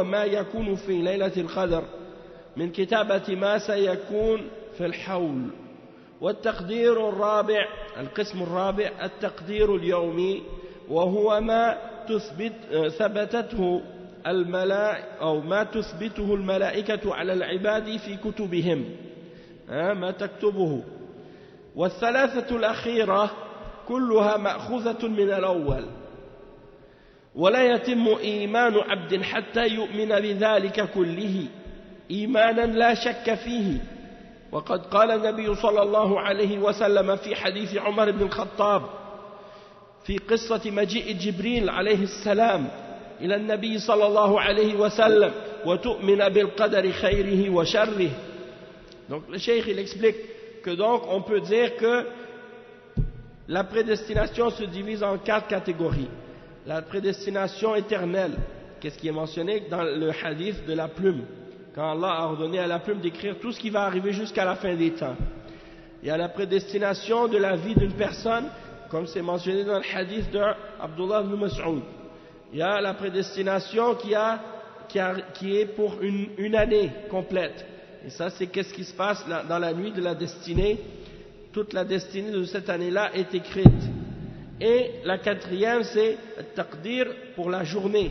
ما يكون في ليلة القدر من كتابة ما سيكون في الحول. والتقدير الرابع القسم الرابع التقدير اليومي وهو ما ثبتته أو ما تثبته الملائكة على العباد في كتبهم ما تكتبه. والثلاثة الأخيرة كلها مأخوذة من الأول. ولا يتم إيمان عبد حتى يؤمن بذلك كله إيمانا لا شك فيه. وقد قال النبي صلى الله عليه وسلم في حديث عمر بن الخطاب في قصة مجيء جبريل عليه السلام إلى النبي صلى الله عليه وسلم وتؤمن بالقدر خيره وشره. Donc le cheikh il explique que donc on peut dire que la prédestination se divise en 4 catégories. La prédestination éternelle, qu'est-ce qui est mentionné dans le hadith de la plume, quand Allah a ordonné à la plume d'écrire tout ce qui va arriver jusqu'à la fin des temps. Il y a la prédestination de la vie d'une personne, comme c'est mentionné dans le hadith d'Abdullah ibn Mas'ud. Il y a la prédestination qui est pour une année complète. Et ça, c'est qu'est-ce qui se passe dans la nuit de la destinée. Toute la destinée de cette année-là est écrite. Et la 4e, c'est le taqdir pour la journée.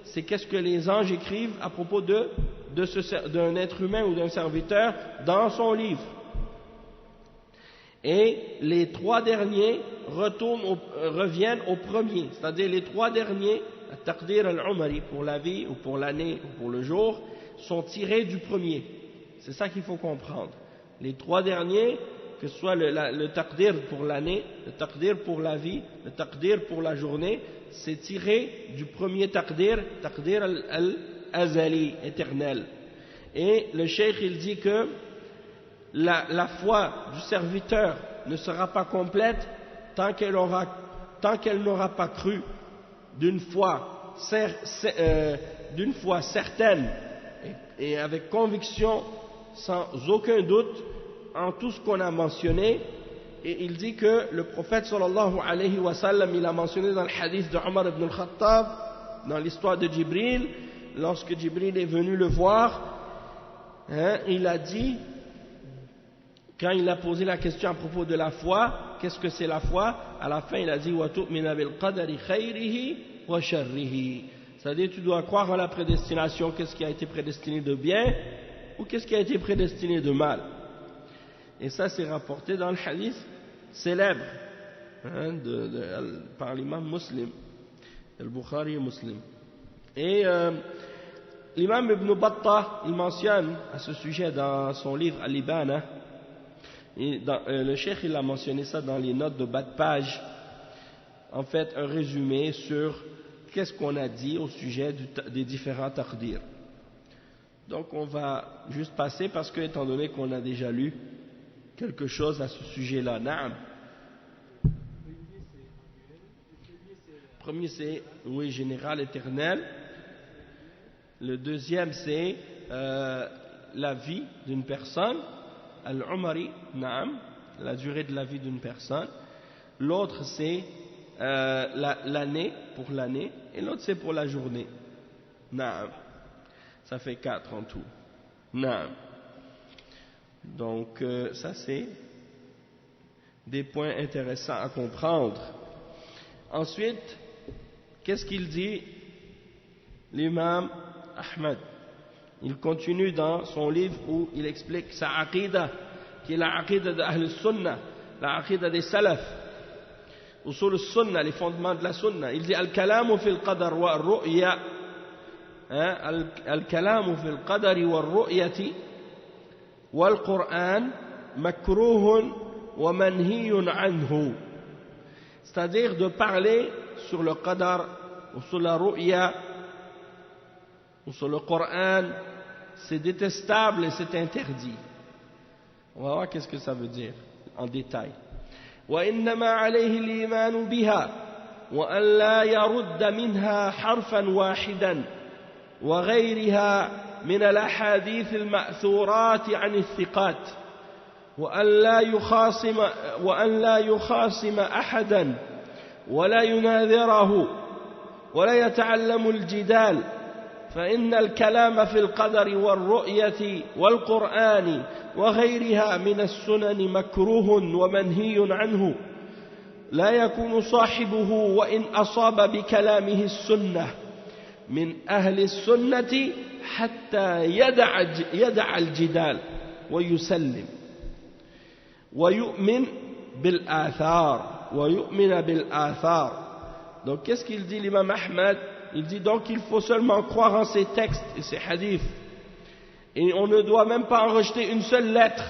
C'est qu'est-ce que les anges écrivent à propos d'un être humain ou d'un serviteur dans son livre. Et les 3 derniers reviennent au premier, c'est-à-dire les 3 derniers, al-taqdir al-umari, pour la vie ou pour l'année ou pour le jour, sont tirés du premier. C'est ça qu'il faut comprendre. Les 3 derniers, que ce soit le taqdir pour l'année, le taqdir pour la vie, le taqdir pour la journée, c'est tiré du premier taqdir al-azali, éternel. Et le cheikh il dit que la foi du serviteur ne sera pas complète tant qu'elle n'aura pas cru d'une foi certaine et avec conviction, sans aucun doute, en tout ce qu'on a mentionné. Et il dit que le prophète sallallahu alayhi wa sallam, il a mentionné dans le hadith de Omar ibn al-Khattab, dans l'histoire de Jibril, lorsque Jibril est venu le voir, il a dit, quand il a posé la question à propos de la foi, qu'est-ce que c'est la foi? À la fin, il a dit wa tu'mina bil qadari khayrihi wa sharrihi. C'est-à-dire, tu dois croire en la prédestination, qu'est-ce qui a été prédestiné de bien ou qu'est-ce qui a été prédestiné de mal. Et ça, c'est rapporté dans le hadith célèbre par l'imam Muslim, al-Bukhari et Muslim. Et l'imam Ibn Battah, il mentionne à ce sujet dans son livre Al-Ibana, et le cheikh il a mentionné ça dans les notes de bas de page, en fait un résumé sur qu'est-ce qu'on a dit au sujet des différents taqdir. Donc on va juste passer parce que étant donné qu'on a déjà lu quelque chose à ce sujet-là. Naam. Le premier c'est oui, général, éternel. Le deuxième c'est la vie d'une personne, al-umari, naam, la durée de la vie d'une personne. L'autre c'est l'année, pour l'année, et l'autre c'est pour la journée. Naam. Ça fait 4 en tout. Naam. Donc ça c'est des points intéressants à comprendre. Ensuite, qu'est-ce qu'il dit l'imam Ahmad? Il continue dans son livre où il explique sa aqida, qui est la aqida de Ahl al-Sunnah, la aqida des salaf, usul al-Sunnah, les fondements de la Sunnah. Il dit al-kalamu fil qadar wa ar-ru'ya, al-kalamu fil qadari wa ar-ru'yati wal Qur'an makruhun wa manhiyun anhu. C'est-à-dire de parler sur le qadar ou sur la ru'ya ou sur le Coran, c'est détestable et c'est interdit. On va voir qu'est-ce que ça veut dire en détail. وإنما عليه الإيمان بها وأن لا يرد منها حرفا واحدا وغيرها من الأحاديث المأثورات عن الثقات وأن لا يخاصم أحدا ولا يناذره ولا يتعلم الجدال فإن الكلام في القدر والرؤية والقرآن وغيرها من السنن مكروه ومنهي عنه لا يكون صاحبه وإن أصاب بكلامه السنة من أهل السنة حتى يدع الجدال ويسلم ويؤمن بالآثار. Donc qu'est-ce qu'il dit l'imam Ahmad? Il dit donc qu'il faut seulement croire en ces textes et ces hadiths. Et on ne doit même pas en rejeter une seule lettre.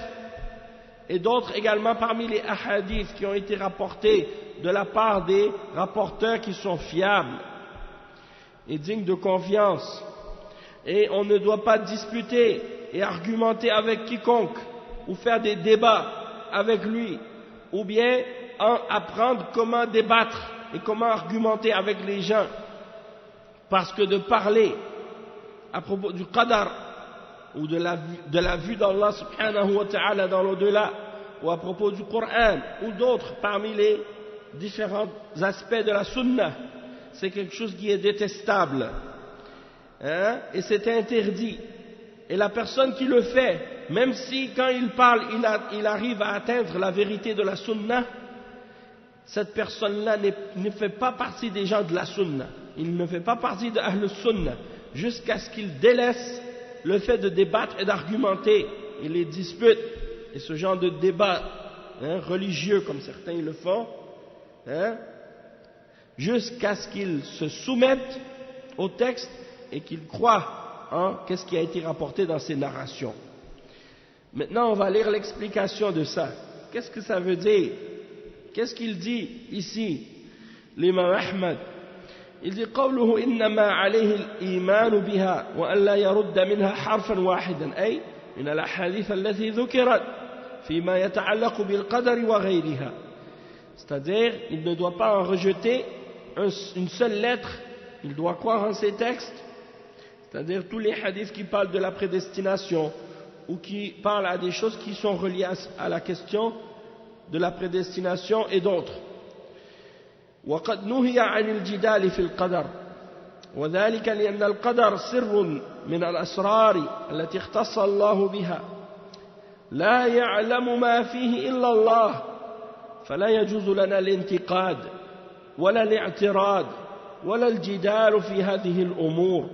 Et d'autres également parmi les hadiths qui ont été rapportés de la part des rapporteurs qui sont fiables et dignes de confiance. Et on ne doit pas disputer et argumenter avec quiconque ou faire des débats avec lui ou bien apprendre comment débattre et comment argumenter avec les gens. Parce que de parler à propos du qadar ou de la vue d'Allah subhanahu wa ta'ala dans l'au-delà ou à propos du Coran ou d'autres parmi les différents aspects de la sunnah, c'est quelque chose qui est détestable, et c'est interdit. Et la personne qui le fait, même si quand il parle il arrive à atteindre la vérité de la sunnah, cette personne-là ne fait pas partie des gens de la sunnah. Il ne fait pas partie de Ahl al-Sunnah jusqu'à ce qu'il délaisse le fait de débattre et d'argumenter et les disputes et ce genre de débat religieux comme certains le font, jusqu'à ce qu'ils se soumettent au texte et qu'ils croient en qu'est-ce qui a été rapporté dans ces narrations. Maintenant, on va lire l'explication de ça. Qu'est-ce que ça veut dire? Qu'est-ce qu'il dit ici, l'imam Ahmad? Il dit قوله إنما عليه الإيمان بها وأن لا يرد منها حرفا واحدا أي من الأحاديث التي ذكرت فيما يتعلق بالقدر وغيرها. C'est-à-dire, il ne doit pas en rejeter une seule lettre, il doit croire en ces textes, c'est-à-dire tous les hadiths qui parlent de la prédestination ou qui parlent à des choses qui sont reliées à la question de la prédestination et d'autres. وقد نهي عن الجدال في القدر وذلك لأن القدر سر من الأسرار التي اختص الله بها لا يعلم ما فيه إلا الله فلا يجوز لنا الانتقاد ولا الاعتراض ولا الجدال في هذه الأمور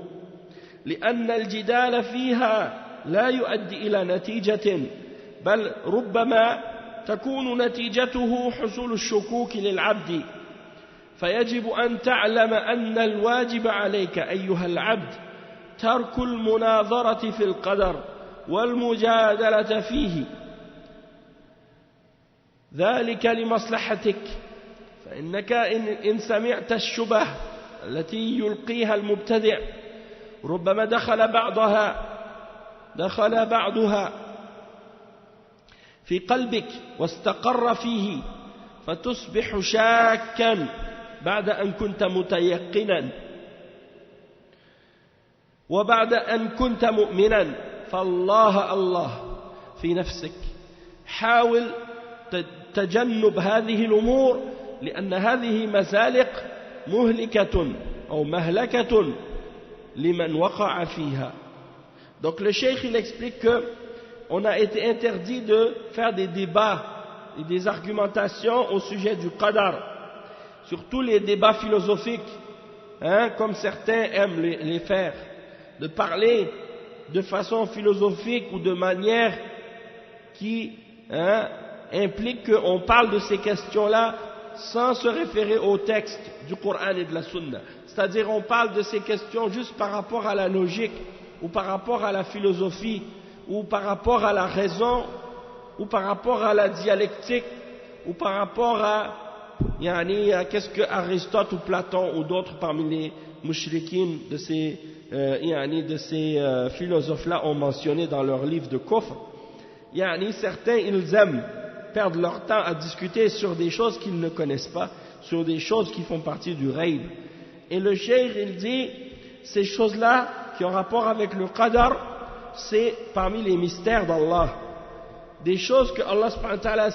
لأن الجدال فيها لا يؤدي إلى نتيجة بل ربما تكون نتيجته حصول الشكوك للعبد فيجب أن تعلم أن الواجب عليك أيها العبد ترك المناظرة في القدر والمجادلة فيه ذلك لمصلحتك فإنك إن سمعت الشبه التي يلقيها المبتدع ربما دخل بعضها في قلبك واستقر فيه فتصبح شاكا بعد أن كنت متيقنا وبعد أن كنت مؤمنا فالله الله في نفسك حاول تجنب هذه الأمور لأن هذه مزالق مهلكة أو مهلكة لمن وقع فيها. Donc le cheikh il explique que on a été interdit de faire des débats et des argumentations au sujet du qadar, surtout les débats philosophiques, comme certains aiment les faire, de parler de façon philosophique ou de manière qui implique qu'on parle de ces questions-là sans se référer au texte du Coran et de la Sunna. C'est-à-dire on parle de ces questions juste par rapport à la logique ou par rapport à la philosophie ou par rapport à la raison ou par rapport à la dialectique ou par rapport à qu'est-ce que Aristote ou Platon ou d'autres parmi les mouchriquines de ces philosophes-là ont mentionné dans leur livre de Kufr. Certains ils aiment perdre leur temps à discuter sur des choses qu'ils ne connaissent pas, sur des choses qui font partie du ghaib. Et le cheikh il dit ces choses-là qui ont rapport avec le qadar, c'est parmi les mystères d'Allah, des choses que Allah subhanahu wa ta'ala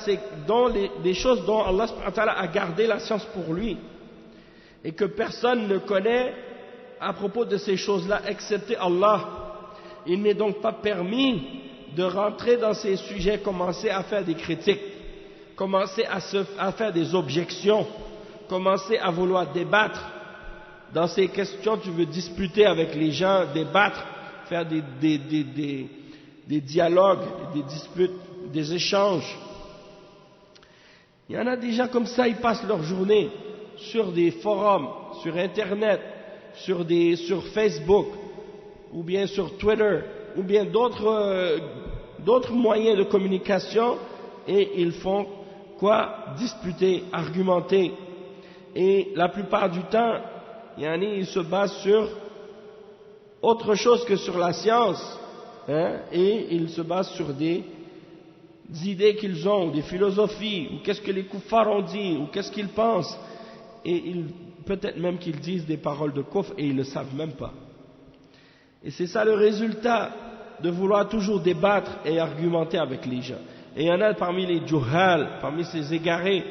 des choses dont Allah subhanahu wa ta'ala a gardé la science pour lui et que personne ne connaît à propos de ces choses-là excepté Allah. Il n'est donc pas permis de rentrer dans ces sujets, commencer à faire des critiques, commencer à faire des objections, commencer à vouloir débattre. Dans ces questions, tu veux disputer avec les gens, débattre, faire des dialogues, des disputes, des échanges. Il y en a des gens comme ça, ils passent leur journée sur des forums, sur Internet, sur Facebook, ou bien sur Twitter, ou bien d'autres moyens de communication, et ils font quoi? Disputer, argumenter. Et la plupart du temps, ils se basent sur autre chose que sur la science, et ils se basent sur des idées qu'ils ont, ou des philosophies, ou qu'est-ce que les kuffars ont dit, ou qu'est-ce qu'ils pensent, et peut-être même qu'ils disent des paroles de kufr et ils ne le savent même pas. Et c'est ça le résultat de vouloir toujours débattre et argumenter avec les gens. Et il y en a parmi les juhal, parmi ces égarés,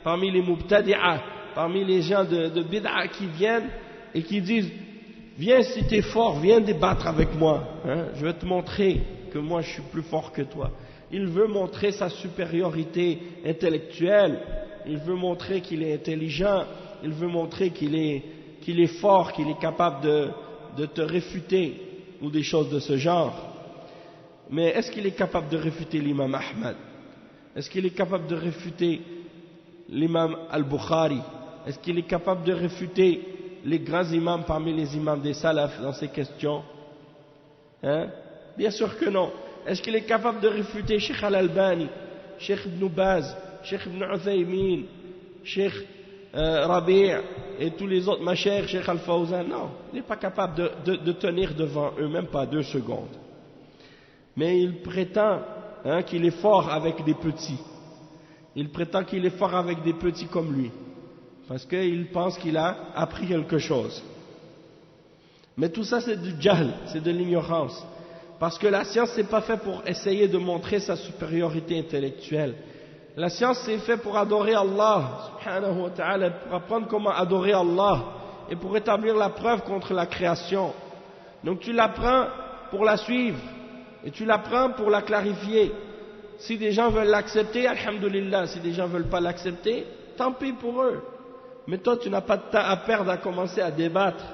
parmi les mubtadi'a, parmi les gens de bid'a qui viennent et qui disent viens si tu es fort, viens débattre avec moi, je vais te montrer que moi je suis plus fort que toi. Il veut montrer sa supériorité intellectuelle, il veut montrer qu'il est intelligent, il veut montrer qu'il est fort, qu'il est capable de te réfuter ou des choses de ce genre. Mais est-ce qu'il est capable de réfuter l'imam Ahmad? Est-ce qu'il est capable de réfuter l'imam Al-Bukhari? Est-ce qu'il est capable de réfuter les grands imams parmi les imams des salafs dans ces questions? Hein? Bien sûr que non. Est-ce qu'il est capable de réfuter Cheikh Al-Albani, Cheikh Ibn Baz, Cheikh Ibn Uthaymin, Cheikh Rabi' et tous les autres mashayikh, Cheikh Al-Fawzan? Non, il n'est pas capable de tenir devant eux, même pas 2 secondes. Mais il prétend qu'il est fort avec des petits. Il prétend qu'il est fort avec des petits comme lui, parce qu'il pense qu'il a appris quelque chose. Mais tout ça c'est du jahl, c'est de l'ignorance. Parce que la science n'est pas faite pour essayer de montrer sa supériorité intellectuelle. La science c'est fait pour adorer Allah, subhanahu wa ta'ala, pour apprendre comment adorer Allah et pour établir la preuve contre la création. Donc tu l'apprends pour la suivre et tu l'apprends pour la clarifier. Si des gens veulent l'accepter, alhamdulillah. Si des gens ne veulent pas l'accepter, tant pis pour eux. Mais toi tu n'as pas de temps à perdre à commencer à débattre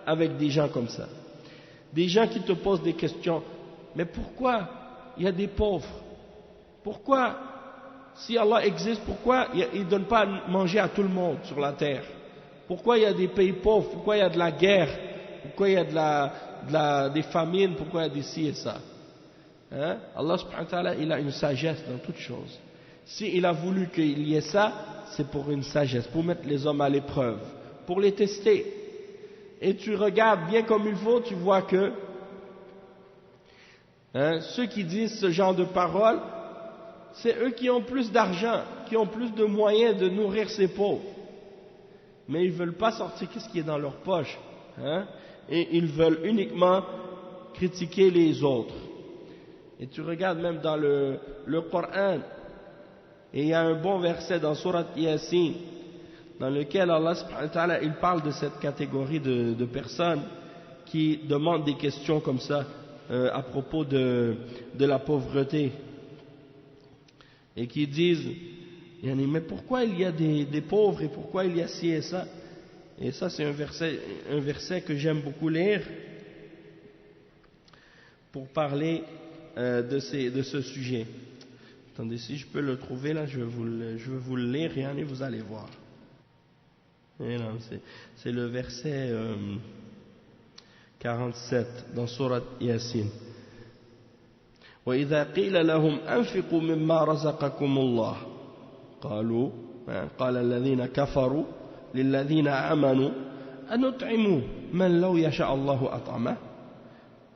avec des gens comme ça. Des gens qui te posent des questions. Mais pourquoi il y a des pauvres? Pourquoi, si Allah existe, pourquoi il ne donne pas à manger à tout le monde sur la terre? Pourquoi il y a des pays pauvres? Pourquoi il y a de la guerre? Pourquoi il y a des famines? Pourquoi il y a des ci et ça? Hein? Allah subhanahu wa ta'ala, il a une sagesse dans toutes choses. S'il a voulu qu'il y ait ça, c'est pour une sagesse, pour mettre les hommes à l'épreuve, pour les tester. Et tu regardes bien comme il faut, tu vois que ceux qui disent ce genre de paroles, c'est eux qui ont plus d'argent, qui ont plus de moyens de nourrir ces pauvres. Mais ils ne veulent pas sortir ce qui est dans leur poche. Et ils veulent uniquement critiquer les autres. Et tu regardes même dans le Coran, et il y a un bon verset dans Surat Yasin, dans lequel Allah subhanahu wa ta'ala, il parle de cette catégorie de personnes qui demandent des questions comme ça à propos de la pauvreté et qui disent mais pourquoi il y a des pauvres et pourquoi il y a ci et ça? Et ça c'est un verset que j'aime beaucoup lire pour parler de ce sujet. Attendez, si je peux le trouver là, je vais vous le lire et vous allez voir. Et non, c'est le verset 47 dans Surat Yasin. وَإِذَا قِيلَ لَهُمْ أَنْفِقُوا مِمَّا رَزَقَكُمُ اللَّهُ قالوا قال الذين كفروا للذين آمنوا أنطعم من لو يشاء الله أطعمه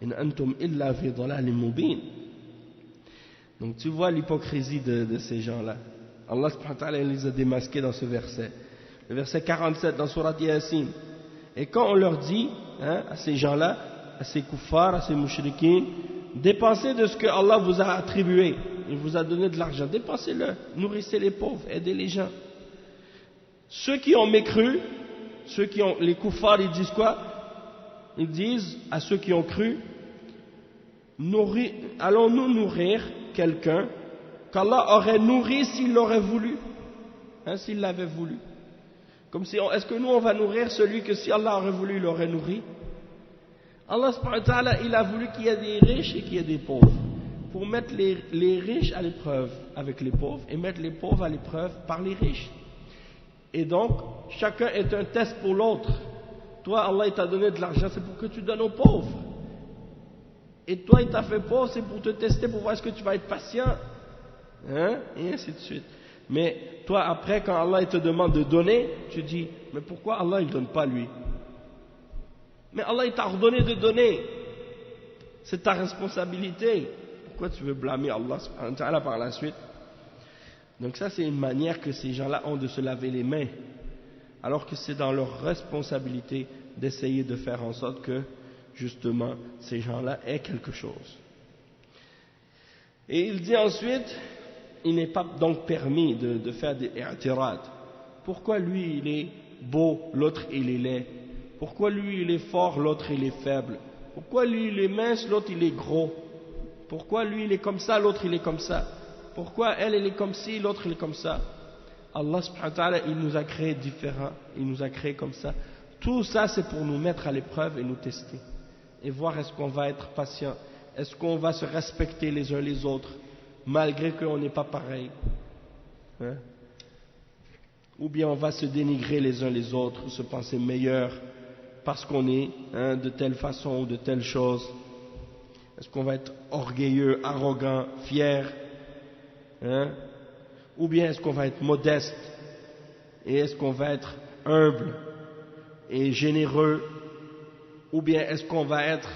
إن أنتم إلا في ضلال مبين. Donc tu vois l'hypocrisie de ces gens-là. Allah subhanahu wa ta'ala les a démasqués dans ce verset. Le verset 47 dans Surat Yasin. Et quand on leur dit, à ces gens-là, à ces kuffars, à ces mushrikines, dépensez de ce que Allah vous a attribué, il vous a donné de l'argent, dépensez-le, nourrissez les pauvres, aidez les gens. Ceux qui ont mécru, les kuffars, ils disent quoi? Ils disent à ceux qui ont cru, allons-nous nourrir quelqu'un qu'Allah aurait nourri s'il l'aurait voulu, s'il l'avait voulu? Comme si, est-ce que nous on va nourrir celui que si Allah aurait voulu, il aurait nourri? Allah subhanahu wa ta'ala, il a voulu qu'il y ait des riches et qu'il y ait des pauvres, pour mettre les riches à l'épreuve avec les pauvres et mettre les pauvres à l'épreuve par les riches. Et donc, chacun est un test pour l'autre. Toi, Allah il t'a donné de l'argent, c'est pour que tu donnes aux pauvres. Et toi, il t'a fait pauvre, c'est pour te tester, pour voir est-ce que tu vas être patient. Et ainsi de suite. Mais toi, après, quand Allah il te demande de donner, tu dis, mais pourquoi Allah il ne donne pas lui? Mais Allah il t'a ordonné de donner. C'est ta responsabilité. Pourquoi tu veux blâmer Allah subhanahu wa ta'ala par la suite? Donc ça, c'est une manière que ces gens-là ont de se laver les mains, alors que c'est dans leur responsabilité d'essayer de faire en sorte que, justement, ces gens-là aient quelque chose. Et il dit ensuite, il n'est pas donc permis de faire des i'tirad. Pourquoi lui il est beau, l'autre il est laid? Pourquoi lui il est fort, l'autre il est faible? Pourquoi lui il est mince, l'autre il est gros? Pourquoi lui il est comme ça, l'autre il est comme ça? Pourquoi elle est comme ci, l'autre il est comme ça? Allah subhanahu wa ta'ala, il nous a créés différents, il nous a créés comme ça. Tout ça c'est pour nous mettre à l'épreuve et nous tester. Et voir est-ce qu'on va être patient, est-ce qu'on va se respecter les uns les autres, malgré qu'on n'est pas pareil. Hein? Ou bien on va se dénigrer les uns les autres, se penser meilleur parce qu'on est de telle façon ou de telle chose. Est-ce qu'on va être orgueilleux, arrogant, fier, hein? Ou bien est-ce qu'on va être modeste, et est-ce qu'on va être humble et généreux, ou bien est-ce qu'on va être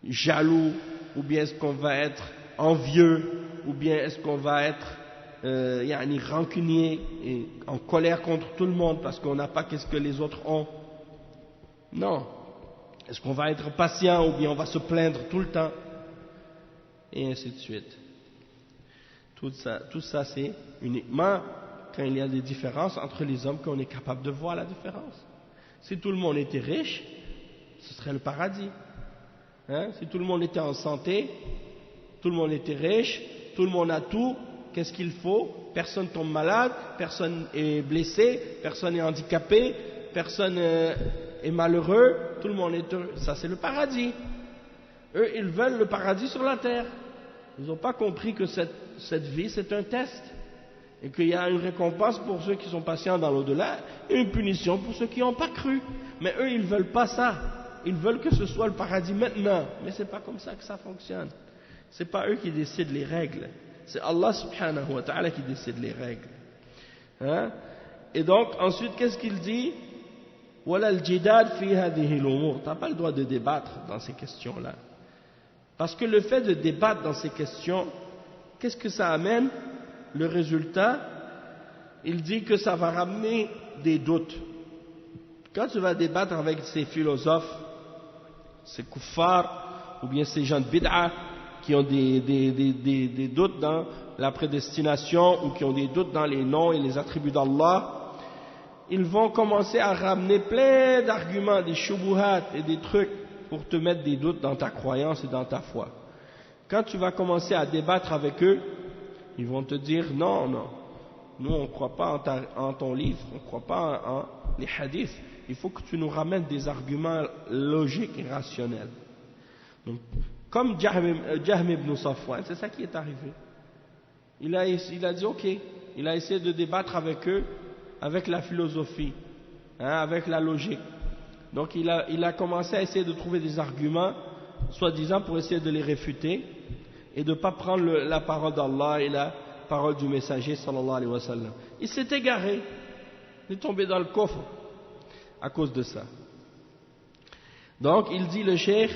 jaloux, ou bien est-ce qu'on va être envieux, ou bien est-ce qu'on va être rancunier et en colère contre tout le monde parce qu'on n'a pas qu'est-ce que les autres ont. Non. Est-ce qu'on va être patient, ou bien on va se plaindre tout le temps, et ainsi de suite. Tout ça c'est uniquement quand il y a des différences entre les hommes qu'on est capable de voir la différence. Si tout le monde était riche, ce serait le paradis. Hein? Si tout le monde était en santé, tout le monde était riche, tout le monde a tout, qu'est-ce qu'il faut? Personne tombe malade, personne est blessé, personne est handicapé, personne est malheureux, tout le monde est heureux. Ça c'est le paradis. Eux, ils veulent le paradis sur la terre. Ils n'ont pas compris que cette vie c'est un test, et qu'il y a une récompense pour ceux qui sont patients dans l'au-delà et une punition pour ceux qui n'ont pas cru. Mais eux ils ne veulent pas ça, ils veulent que ce soit le paradis maintenant. Mais c'est pas comme ça que ça fonctionne. C'est pas eux qui décident les règles, c'est Allah subhanahu wa ta'ala qui décide les règles. Hein? Et donc ensuite qu'est-ce qu'il dit? Wala al-jidal fi hadhihi al-umur. T'as pas le droit de débattre dans ces questions-là. Parce que le fait de débattre dans ces questions, qu'est-ce que ça amène? Le résultat, il dit que ça va ramener des doutes. Quand tu vas débattre avec ces philosophes, ces kuffars, ou bien ces gens de bid'a, qui ont des doutes dans la prédestination, ou qui ont des doutes dans les noms et les attributs d'Allah, ils vont commencer à ramener plein d'arguments, des shubuhat et des trucs pour te mettre des doutes dans ta croyance et dans ta foi. Quand tu vas commencer à débattre avec eux, ils vont te dire non, nous on ne croit pas en ton livre, on ne croit pas en les hadiths, il faut que tu nous ramènes des arguments logiques et rationnels. Donc, comme Jahm ibn Safwan, c'est ça qui est arrivé. Il a dit ok, il a essayé de débattre avec eux, avec la philosophie, avec la logique. Donc il a commencé à essayer de trouver des arguments, soi-disant pour essayer de les réfuter, et de ne pas prendre la parole d'Allah et la parole du messager sallallahu alayhi wa sallam. Il s'est égaré, il est tombé dans le coffre à cause de ça. Donc il dit le cheikh,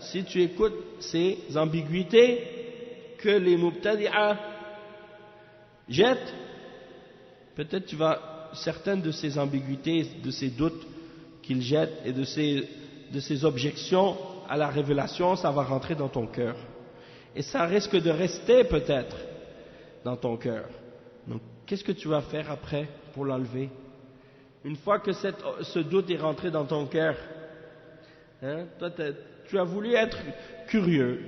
si tu écoutes ces ambiguïtés que les mubtadi'a jettent, peut-être tu vas, certaines de ces ambiguïtés, de ces doutes qu'ils jettent et de ces objections à la révélation, ça va rentrer dans ton cœur. Et ça risque de rester peut-être dans ton cœur. Donc, qu'est-ce que tu vas faire après pour l'enlever? Une fois que ce doute est rentré dans ton cœur, toi, tu as voulu être curieux,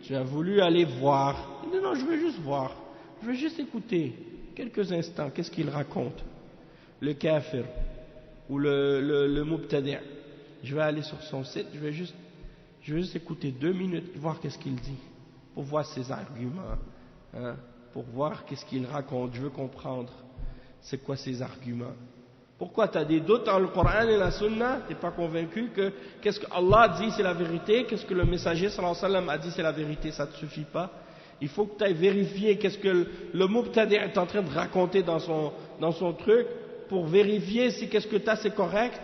tu as voulu aller voir. Non, je veux juste voir, je veux juste écouter quelques instants, qu'est-ce qu'il raconte, le kafir ou le mubtadi'. Je vais aller sur son site, je vais juste écouter 2 minutes, voir qu'est-ce qu'il dit, pour voir ses arguments, pour voir qu'est-ce qu'il raconte. Je veux comprendre c'est quoi ses arguments. Pourquoi tu as des doutes dans le Coran et la Sunna? Tu n'es pas convaincu que qu'est-ce que Allah dit c'est la vérité, qu'est-ce que le messager sallallahu alayhi wa sallam a dit c'est la vérité, ça ne te suffit pas. Il faut que tu ailles vérifier qu'est-ce que le mubtadi' est en train de raconter dans son truc, pour vérifier si qu'est-ce que tu as c'est correct.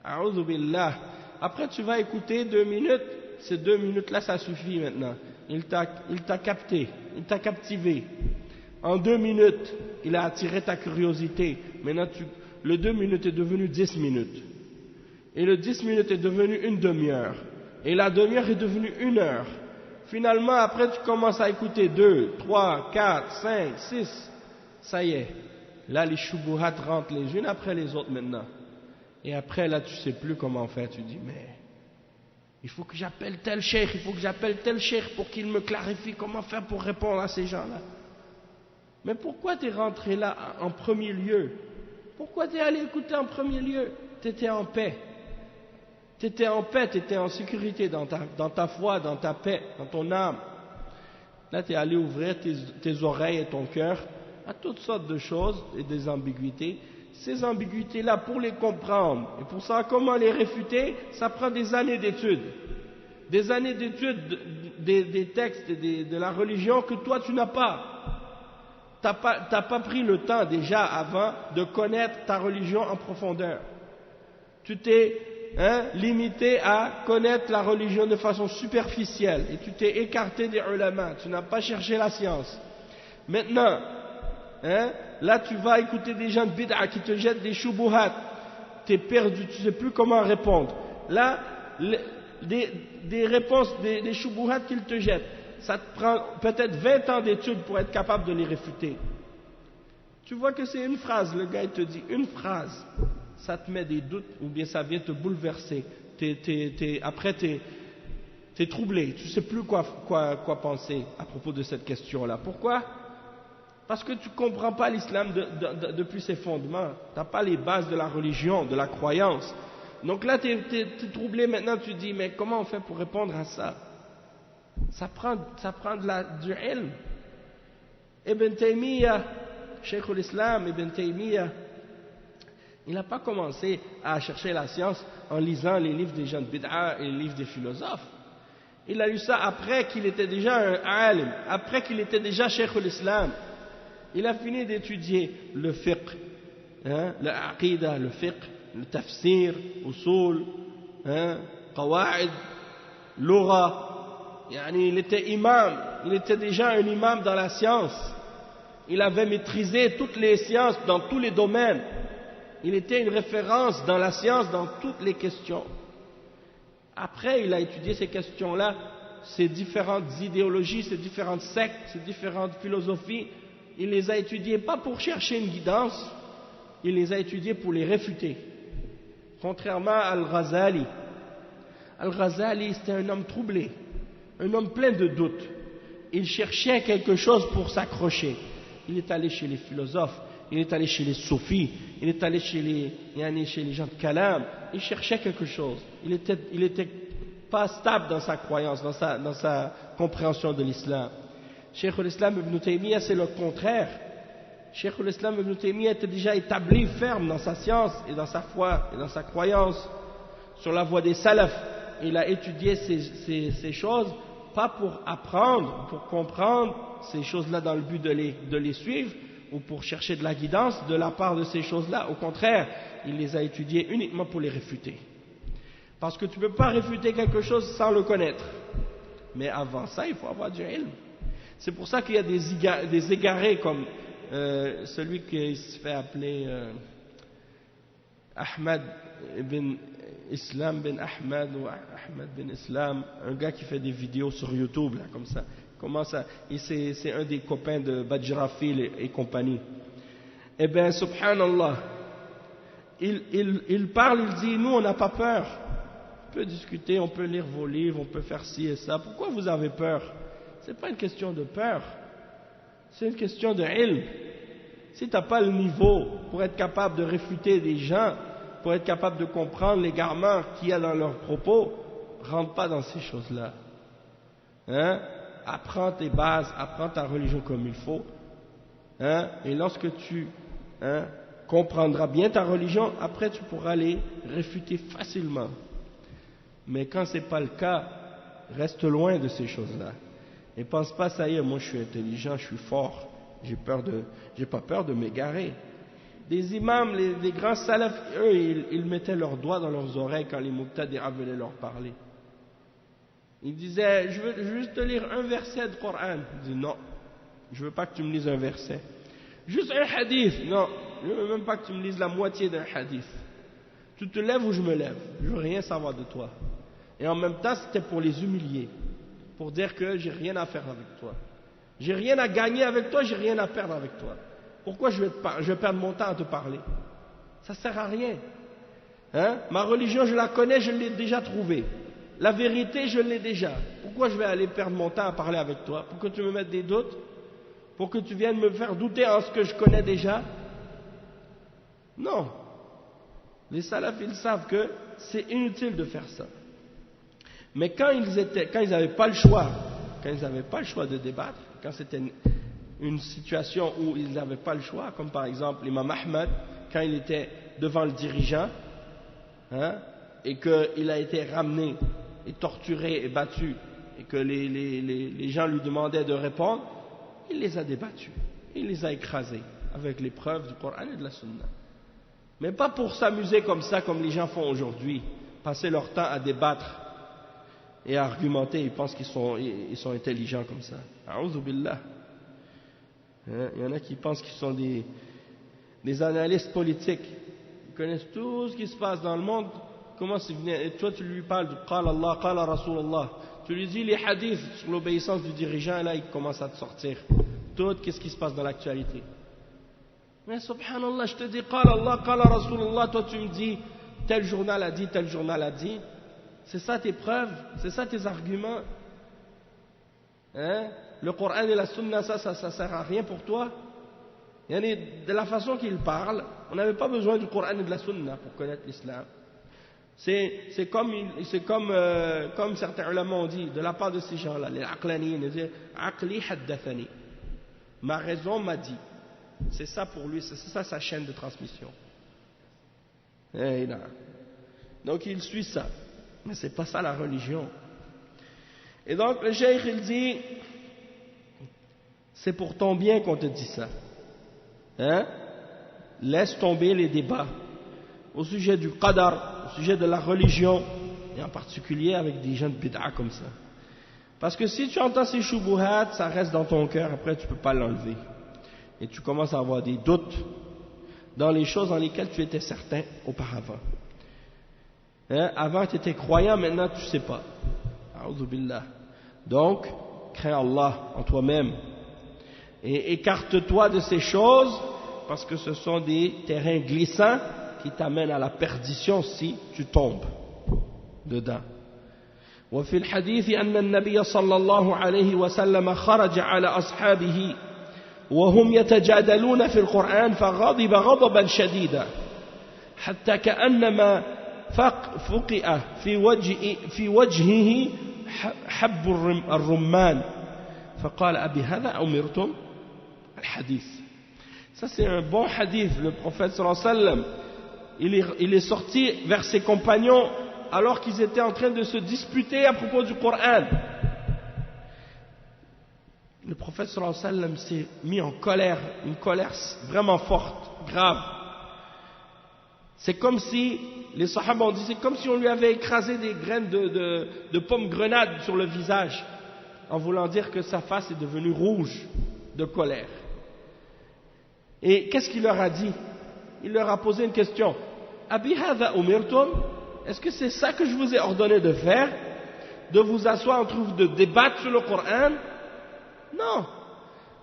A'udhu billah. Après tu vas écouter 2 minutes, ces 2 minutes-là ça suffit maintenant. Il t'a capté, il t'a captivé. En 2 minutes, il a attiré ta curiosité. Maintenant, le 2 minutes est devenu 10 minutes. Et le 10 minutes est devenu une demi-heure. Et la demi-heure est devenue 1 heure. Finalement, après, tu commences à écouter 2, 3, 4, 5, 6. Ça y est. Là, les shubuhat rentrent les unes après les autres maintenant. Et après, là, tu ne sais plus comment faire. Tu dis, mais il faut que j'appelle tel cheikh, il faut que j'appelle tel cheikh pour qu'il me clarifie comment faire pour répondre à ces gens-là. Mais pourquoi tu es rentré là en premier lieu? Pourquoi tu es allé écouter en premier lieu? Tu étais en paix. Tu étais en paix, tu étais en sécurité dans ta foi, dans ta paix, dans ton âme. Là, tu es allé ouvrir tes oreilles et ton cœur à toutes sortes de choses et des ambiguïtés. Ces ambiguïtés-là, pour les comprendre et pour savoir comment les réfuter, ça prend des années d'études. Des années d'études des textes et de la religion que toi, tu n'as pas. Tu n'as pas pris le temps déjà avant de connaître ta religion en profondeur. Tu t'es limité à connaître la religion de façon superficielle et tu t'es écarté des ulama, tu n'as pas cherché la science. Maintenant, là tu vas écouter des gens de bid'a qui te jettent des shubuhat, tu es perdu, tu ne sais plus comment répondre. Là, des réponses, des shubuhat qu'ils te jettent, ça te prend peut-être 20 ans d'études pour être capable de les réfuter. Tu vois que c'est une phrase, le gars il te dit une phrase, ça te met des doutes ou bien ça vient te bouleverser. Après tu es troublé, tu ne sais plus quoi penser à propos de cette question-là. Pourquoi? Parce que tu ne comprends pas l'islam depuis ses fondements, tu n'as pas les bases de la religion, de la croyance. Donc là tu es troublé maintenant, tu dis mais comment on fait pour répondre à ça? Ça prend du ilm. Ibn Taymiyyah, Cheikh l'Islam, Ibn Taymiyyah, il n'a pas commencé à chercher la science en lisant les livres des gens de bid'a et les livres des philosophes. Il a lu ça après qu'il était déjà un alim, après qu'il était déjà Cheikh l'Islam. Il a fini d'étudier le fiqh, le aqidah, le fiqh, le tafsir, usul, qawa'id, lugha. Il était imam, il était déjà un imam dans la science. Il avait maîtrisé toutes les sciences dans tous les domaines. Il était une référence dans la science dans toutes les questions. Après, il a étudié ces questions-là, ces différentes idéologies, ces différentes sectes, ces différentes philosophies. Il les a étudiées pas pour chercher une guidance, il les a étudiées pour les réfuter. Contrairement à Al-Ghazali. Al-Ghazali, c'était un homme troublé, un homme plein de doutes. Il cherchait quelque chose pour s'accrocher. Il est allé chez les philosophes, il est allé chez les soufis, il est allé chez les gens de Kalam. Il cherchait quelque chose. Il était pas stable dans sa croyance, dans sa compréhension de l'islam. Cheikh l'Islam Ibn Taymiyyah, c'est le contraire. Cheikh l'Islam Ibn Taymiyyah était déjà établi ferme dans sa science et dans sa foi et dans sa croyance sur la voie des salafs. Il a étudié ces choses, pas pour apprendre, pour comprendre ces choses-là dans le but de les suivre ou pour chercher de la guidance de la part de ces choses-là. Au contraire, il les a étudiées uniquement pour les réfuter. Parce que tu ne peux pas réfuter quelque chose sans le connaître. Mais avant ça, il faut avoir du ilm. C'est pour ça qu'il y a des égarés comme celui qui se fait appeler Ahmad ibn Islam bin Ahmad ou Ahmad bin Islam, un gars qui fait des vidéos sur YouTube là, comme ça. Comment ça? C'est un des copains de Bajrafil et compagnie. Eh bien, subhanallah, il parle, il dit, nous on n'a pas peur. On peut discuter, on peut lire vos livres, on peut faire ci et ça. Pourquoi vous avez peur? Ce n'est pas une question de peur, c'est une question de ilm. Si tu n'as pas le niveau pour être capable de réfuter des gens, pour être capable de comprendre l'égarement qu'il y a dans leurs propos, rentre pas dans ces choses-là. Apprends tes bases, apprends ta religion comme il faut. Et lorsque tu comprendras bien ta religion, après tu pourras les réfuter facilement. Mais quand ce n'est pas le cas, reste loin de ces choses-là. Et pense pas, ça y est, moi je suis intelligent, je suis fort, j'ai pas peur de m'égarer. Des imams, les grands salafs, eux, ils mettaient leurs doigts dans leurs oreilles quand les muqtadi'a venaient leur parler. Ils disaient, je veux juste te lire un verset du Coran. Ils disaient, non, je veux pas que tu me lises un verset. Juste un hadith, non, je veux même pas que tu me lises la moitié d'un hadith. Tu te lèves ou je me lève, je veux rien savoir de toi. Et en même temps, c'était pour les humilier, pour dire que j'ai rien à faire avec toi. J'ai rien à gagner avec toi, j'ai rien à perdre avec toi. Pourquoi je vais perdre mon temps à te parler? Ça ne sert à rien. Ma religion, je la connais, je l'ai déjà trouvée. La vérité, je l'ai déjà. Pourquoi je vais aller perdre mon temps à parler avec toi? Pour que tu me mettes des doutes? Pour que tu viennes me faire douter en ce que je connais déjà? Non. Les salafs, ils savent que c'est inutile de faire ça. Mais quand ils n'avaient pas le choix, quand ils n'avaient pas le choix de débattre, quand c'était une situation où ils n'avaient pas le choix, comme par exemple l'imam Ahmad, quand il était devant le dirigeant, hein, et qu'il a été ramené et torturé et battu, et que les gens lui demandaient de répondre, il les a débattus, il les a écrasés avec les preuves du Coran et de la Sunna. Mais pas pour s'amuser comme ça, comme les gens font aujourd'hui, passer leur temps à débattre et à argumenter, ils pensent qu'ils sont intelligents comme ça. A'udhu billah. Il y en a qui pensent qu'ils sont des analystes politiques, ils connaissent tout ce qui se passe dans le monde. Comment c'est venu? Et toi tu lui parles de Qala Allah, Qala Rasulullah, tu lui dis les hadiths sur l'obéissance du dirigeant, et là il commence à te sortir tout qu'est-ce qui se passe dans l'actualité. Mais subhanallah, je te dis Qala Allah, Qala Rasulullah, toi tu me dis tel journal a dit, tel journal a dit. C'est ça tes preuves, c'est ça tes arguments, hein? Le Coran et la Sunna, ça sert à rien pour toi. De la façon qu'il parle, on n'avait pas besoin du Coran et de la Sunna pour connaître l'islam. C'est comme certains ulama ont dit, de la part de ces gens-là, les aqlaniyin, ils disent Aqli haddathani. Ma raison m'a dit. C'est ça pour lui, c'est ça sa chaîne de transmission. Donc il suit ça. Mais c'est pas ça la religion. Et donc le cheikh il dit, c'est pour ton bien qu'on te dit ça. Hein? Laisse tomber les débats au sujet du qadar, au sujet de la religion, et en particulier avec des gens de bid'a comme ça. Parce que si tu entends ces shubuhat, ça reste dans ton cœur, après tu peux pas l'enlever. Et tu commences à avoir des doutes dans les choses dans lesquelles tu étais certain auparavant. Hein? Avant tu étais croyant, maintenant tu ne sais pas. A'udhu billah. Donc, crains Allah en toi-même. Et écarte-toi de ces choses, parce que ce sont des terrains glissants qui t'amènent à la perdition si tu tombes dedans. وفي الحديث أن النبي صلى الله عليه وسلم خرج على أصحابه وهم يتجادلون في القرآن فغضب غضبا شديدا حتى كأنما فقئ في وجهه حب الرمان فقال أبي هذا أمرتم الحديث. Ça c'est un bon hadith. Le prophète sallallahu alayhi wa sallam, il est sorti vers ses compagnons alors qu'ils étaient en train de se disputer à propos du Coran. Le prophète sallallahu alayhi wa sallam s'est mis en colère, une colère vraiment forte, grave. C'est comme si, les sahaba ont dit, c'est comme si on lui avait écrasé des graines de pommes grenades sur le visage, en voulant dire que sa face est devenue rouge de colère. Et qu'est-ce qu'il leur a dit? Il leur a posé une question. Abi hadha umirtum? Est-ce que c'est ça que je vous ai ordonné de faire? De vous asseoir entre vous, de débattre sur le Coran? Non.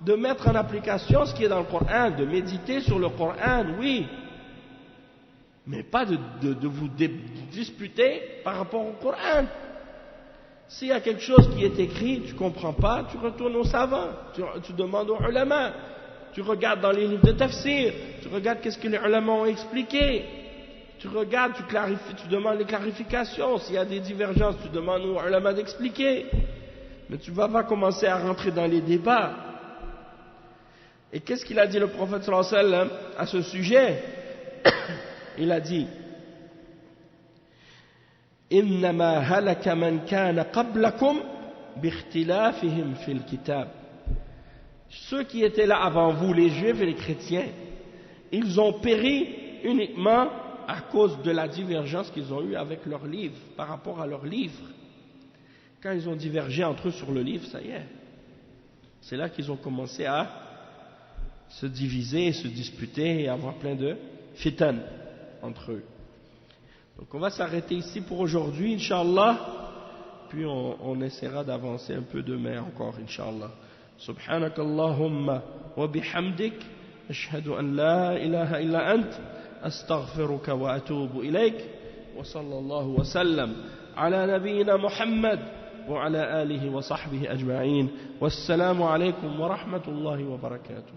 De mettre en application ce qui est dans le Coran, de méditer sur le Coran, oui. Mais pas de vous disputer par rapport au Coran. S'il y a quelque chose qui est écrit, tu ne comprends pas, tu retournes aux savants, tu demandes aux ulama, tu regardes dans les livres de tafsir, tu regardes qu'est-ce que les ulama ont expliqué, tu regardes, tu clarifies, tu demandes les clarifications, s'il y a des divergences, tu demandes aux ulama d'expliquer. Mais tu ne vas pas commencer à rentrer dans les débats. Et qu'est-ce qu'il a dit le prophète sallallahu alayhi wa sallam à ce sujet? Il a dit إنما هلك من كان قبلكم باختلافهم في الكتاب. Ceux qui étaient là avant vous, les juifs et les chrétiens, ils ont péri uniquement à cause de la divergence qu'ils ont eue avec leurs livres, par rapport à leurs livres. Quand ils ont divergé entre eux sur le livre, ça y est. C'est là qu'ils ont commencé à se diviser, se disputer et avoir plein de fitan entre eux. Donc on va s'arrêter ici pour aujourd'hui, Inch'Allah, puis on essaiera d'avancer un peu demain encore, Inch'Allah. سبحانك اللهم وبحمدك أشهد أن لا إله إلا أنت أستغفرك وأتوب إليك وصلى الله وسلم على نبينا محمد وعلى آله وصحبه أجمعين والسلام عليكم ورحمة الله وبركاته.